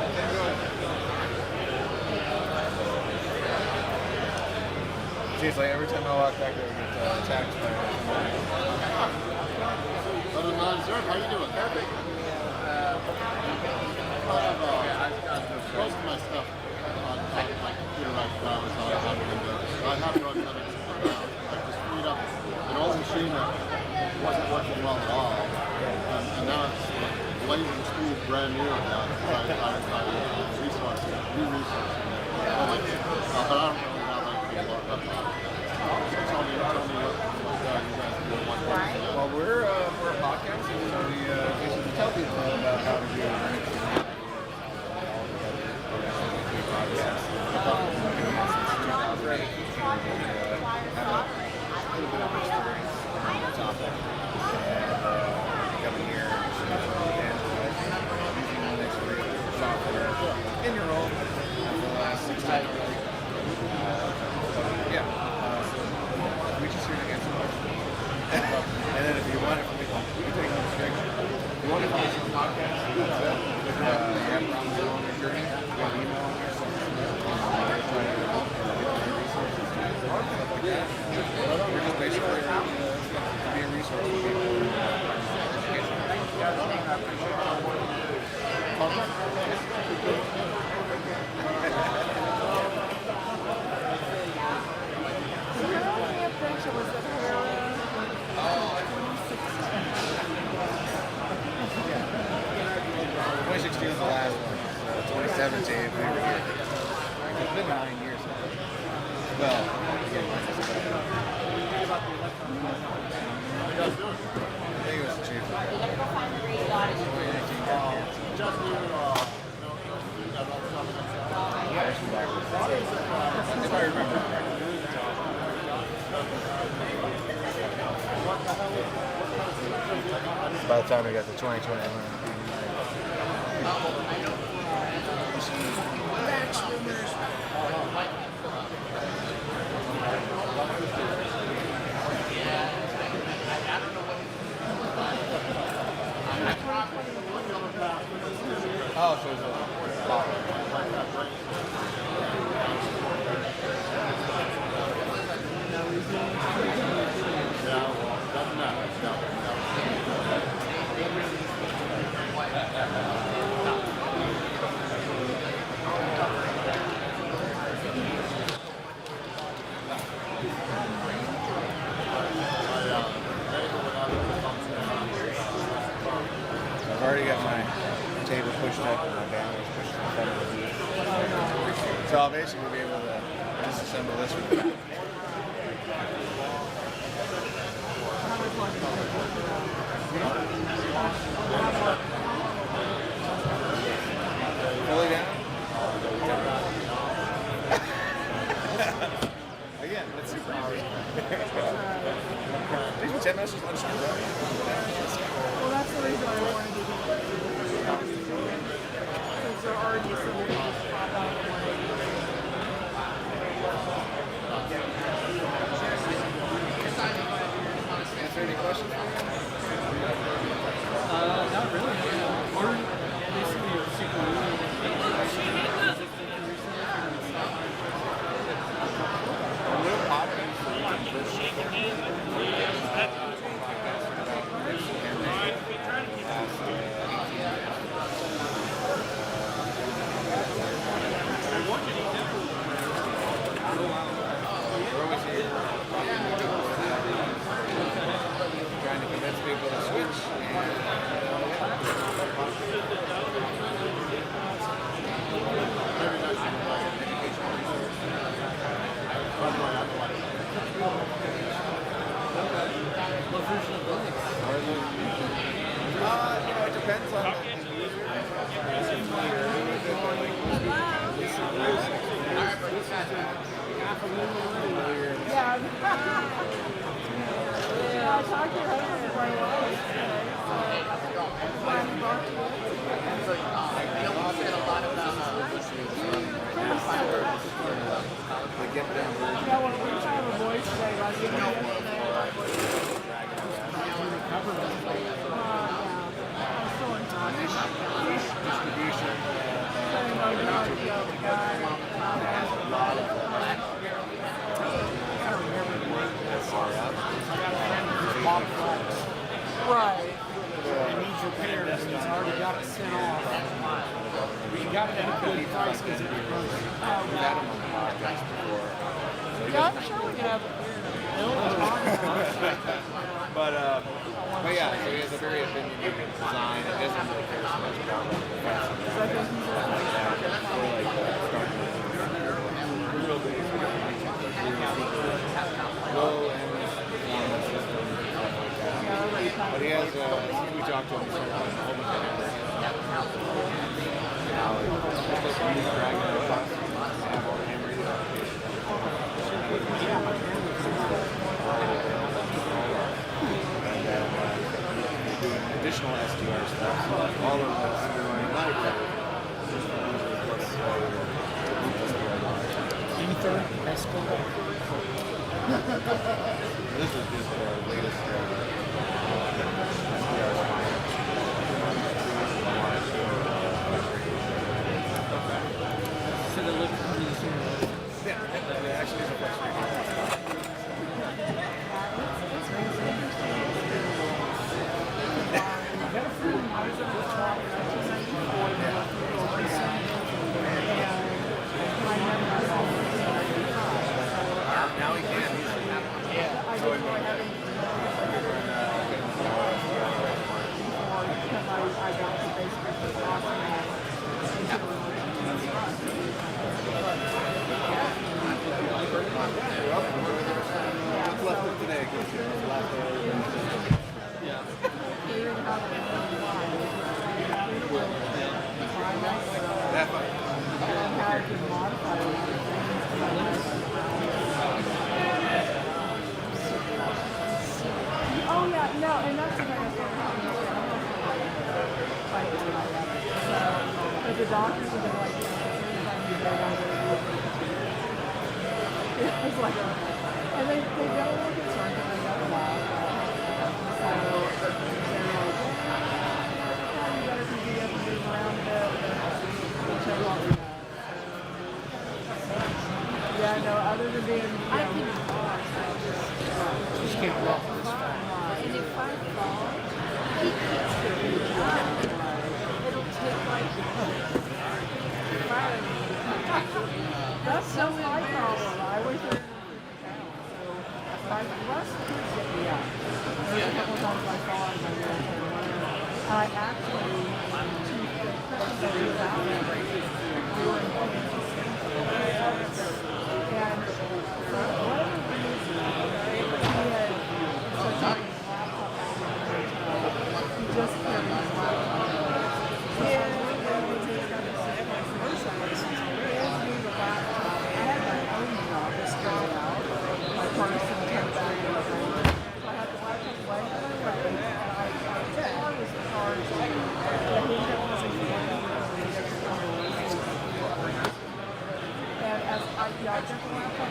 Jeez, like every time I walk back there, I get attacked by How you doing? Perfect. Most of my stuff on my computer right now is on Windows. I have no Linux around. I just freed up an old machine that wasn't working well at all. And now it's blazing smooth, brand new. Now resources, new resources. But I don't really have anything locked up on it. So tell me what you guys do. Well, we're a podcast, and so we basically tell people about how to do Linux. In your role for the last 6 years. So we just here to answer questions. And then if you want it from me, we can take it on the If you want it from us on the podcast, that's it. If you have problems along your journey, we have email on there. So try to help and get your resources to stuff like that. We're just basically to be a resource for people in education. Was the last one. 2017, we were here. It's been 9 years now. Well, again, I think it was the chief. 2018. If I remember correctly. By the time we got to 2021. check and my band was pushed in front of the booth. So I'll basically be able to disassemble this from the back. Fully down? Again, let's see. These are 10 messages on screen. Well, that's the reason I wanted to do it. Since they're already assembled, they just pop out of the way. Answer any questions? Not really. Or basically a super Trying to convince people to switch. It depends on the Yeah. Yeah, I talked to your husband before I was. Glad he brought you in. the get down version. Yeah, well, we have a voice today, like you know. I'm still in touch. Distribution. Saying, oh, you're not the guy. Right. It needs repairs and it's already got it sent off. But you got it at a good price because it was. We've had them on the podcast before. Yeah, I'm sure we can have it. But yeah, so he has a very opinionated design. It doesn't really care so much about like the price. Low end performance system, stuff like that. But he has, since we talked to him, he started putting a whole bunch of hammers. He's dragging it up. Have all the hammers. Doing additional SDR stuff. All of this underlying light that Ether, Escal. this is just the latest So they look pretty soon. yeah, it actually is a frustration. Now he can. What's left of today? Oh yeah, no, and that's what I was but the doctors have been like, it's like, and they don't look concerned because they know the law. So they're like, you better be able to move around a bit. We'll check all the yeah, no, other than being, you know, Just can't walk. And if I fall, he keeps getting up. It'll take like that's so my problem. I was there so my less kids get me up. There's a couple times I fall in my wheelchair. And I actually,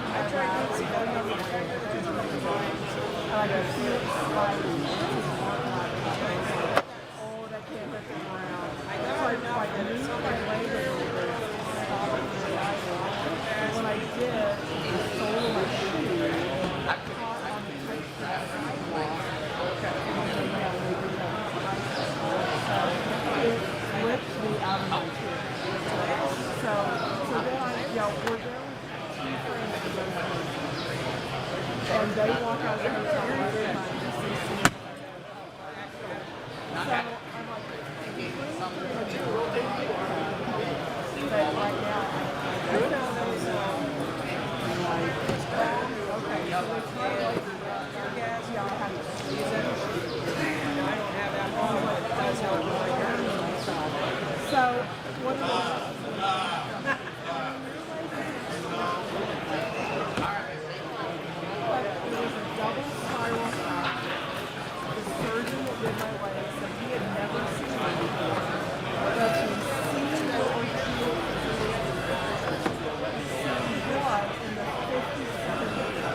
I tried to see that number. And I go, here, slightly. Oh, that can't hit the ground. I know. So I moved my leg a little bit. And when I did, the sole of my shoe caught on the tight sidewalk. It flipped me out of my chair. So then we're down two friends to go to, and they walk out of the hotel right behind us. They see me. So I'm like, but right now, I found those, I'm like, okay, so it's not like our gas, I have to use it. I don't have that long, but it does help with my journey. So, what do it was a double spiral shot. The surgeon that did my leg said he had never seen it before. But to see the ordeal blood in the 57 years.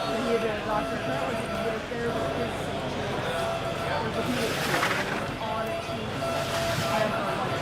And he had been a doctor of medicine, he had a therapist, orthopedic surgeon, on a team, and for like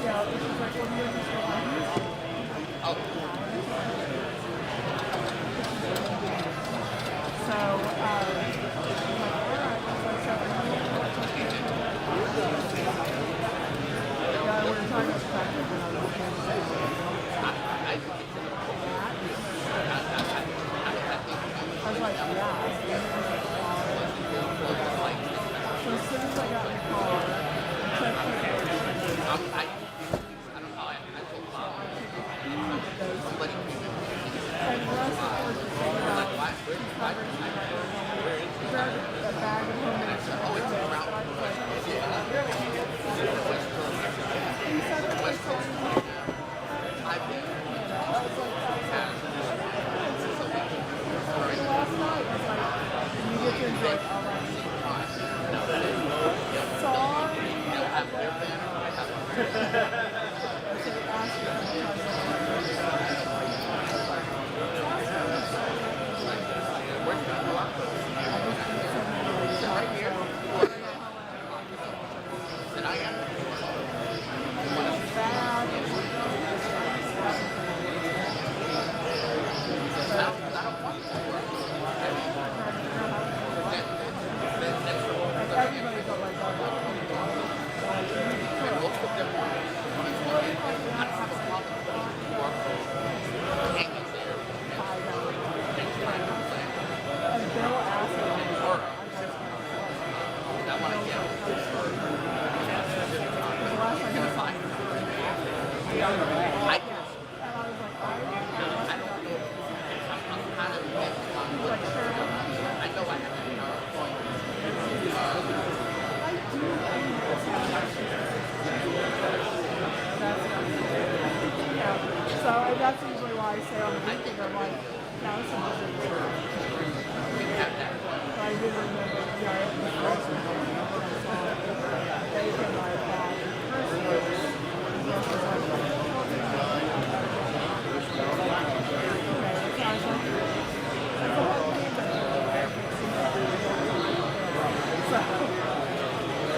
'Cause That's usually why I say on the weekend, I'm like, no, it's not a good I did remember, yeah, it was awesome. They came like that.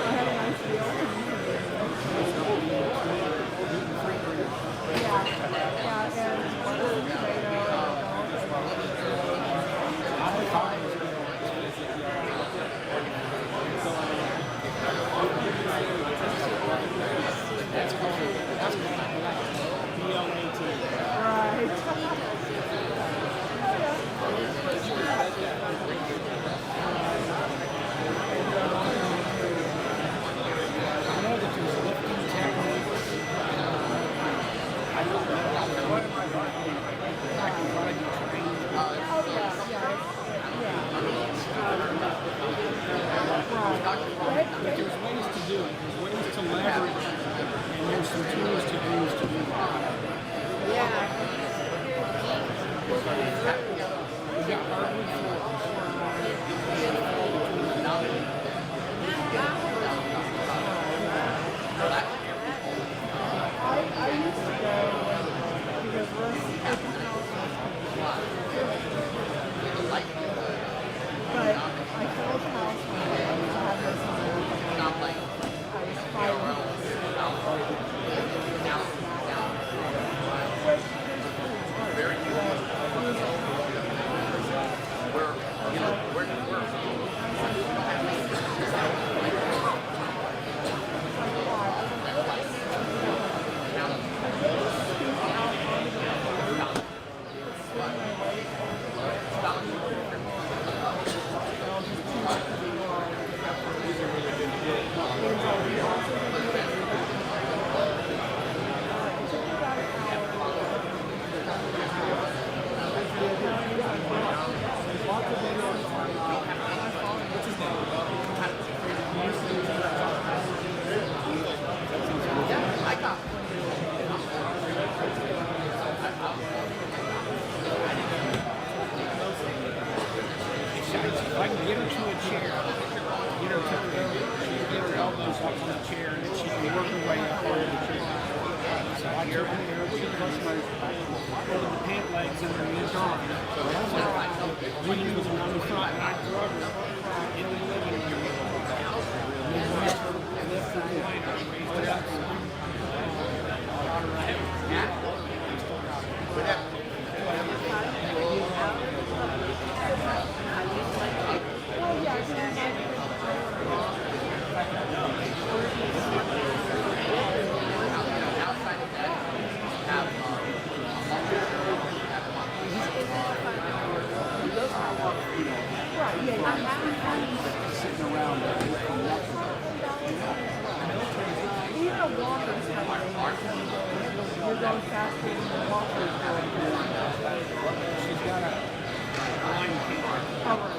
I had a nice deal. goes faster than the walkers go. She's got a line camera. Cover.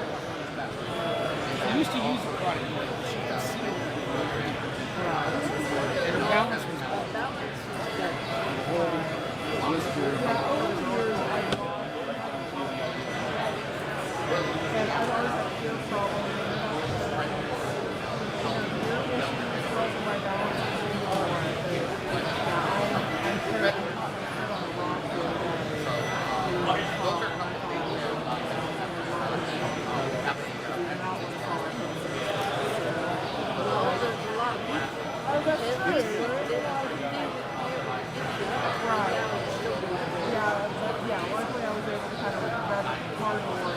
I used to use the product more. She could see it. And her balance was off. Yeah, over the years, and I've always had ear problems. My balance is lower. I'm currently on the wrong Oh, that's true. Right. Yeah, but yeah, luckily I was able to kind of grab the cardboard and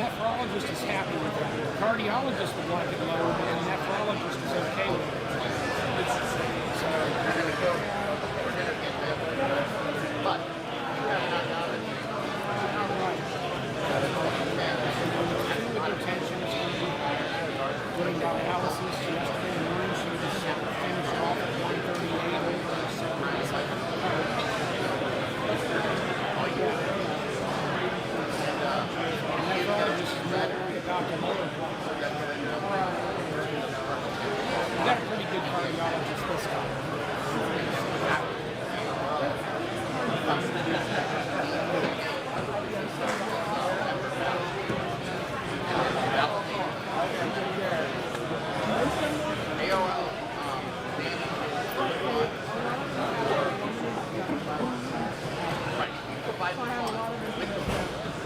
nephrologist is happy with that. The cardiologist would like it lower, but the nephrologist is okay with it. Hypertension is going to be doing dialysis. Yesterday morning she was finished off at 138 over a 70. Dr. Muller. We got a pretty good cardiologist this time.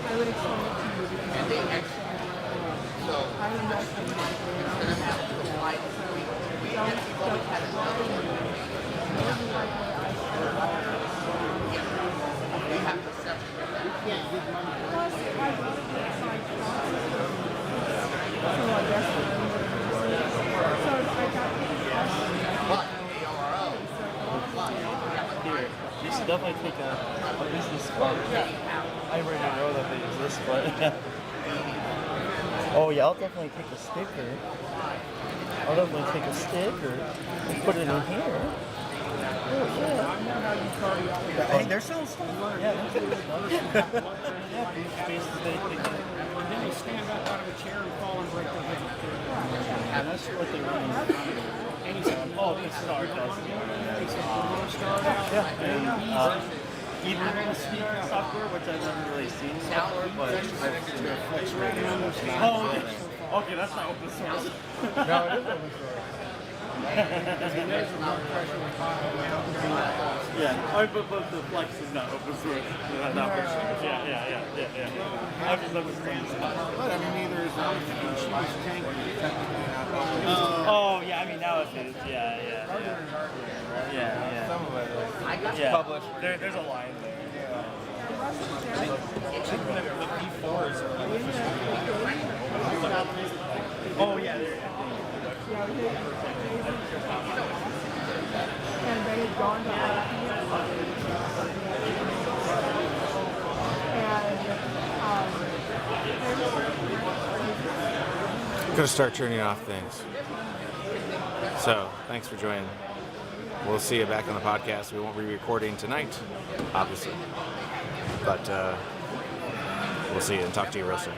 I would explain it to you because I would know something like Here, you should definitely take a business card. I already know that they exist, but oh yeah, I'll definitely take a sticker. I'll definitely take a sticker and put it in here. Oh yeah. Hey, they're selling stuff. Yeah, they're selling stuff. Yeah, these spaces they And then they stand up out of a chair and fall and break their hip. and that's what they run. Oh, they start yeah, and even speaker software, which I've never really seen software, but I've seen their flex rating. Oh, okay, that's not open source. No, it is open source. Yeah, but the flex is not open source. Not open source. Yeah. I've just never seen it. But I mean, neither is the machine tank technically not open. Oh, yeah, I mean, nowadays, yeah. Some of it is Published. There's a line there. Oh, yeah. and they had gone to Gonna start turning off things. So, thanks for joining. We'll see you back on the podcast. We won't be recording tonight, obviously. But we'll see you and talk to you real soon.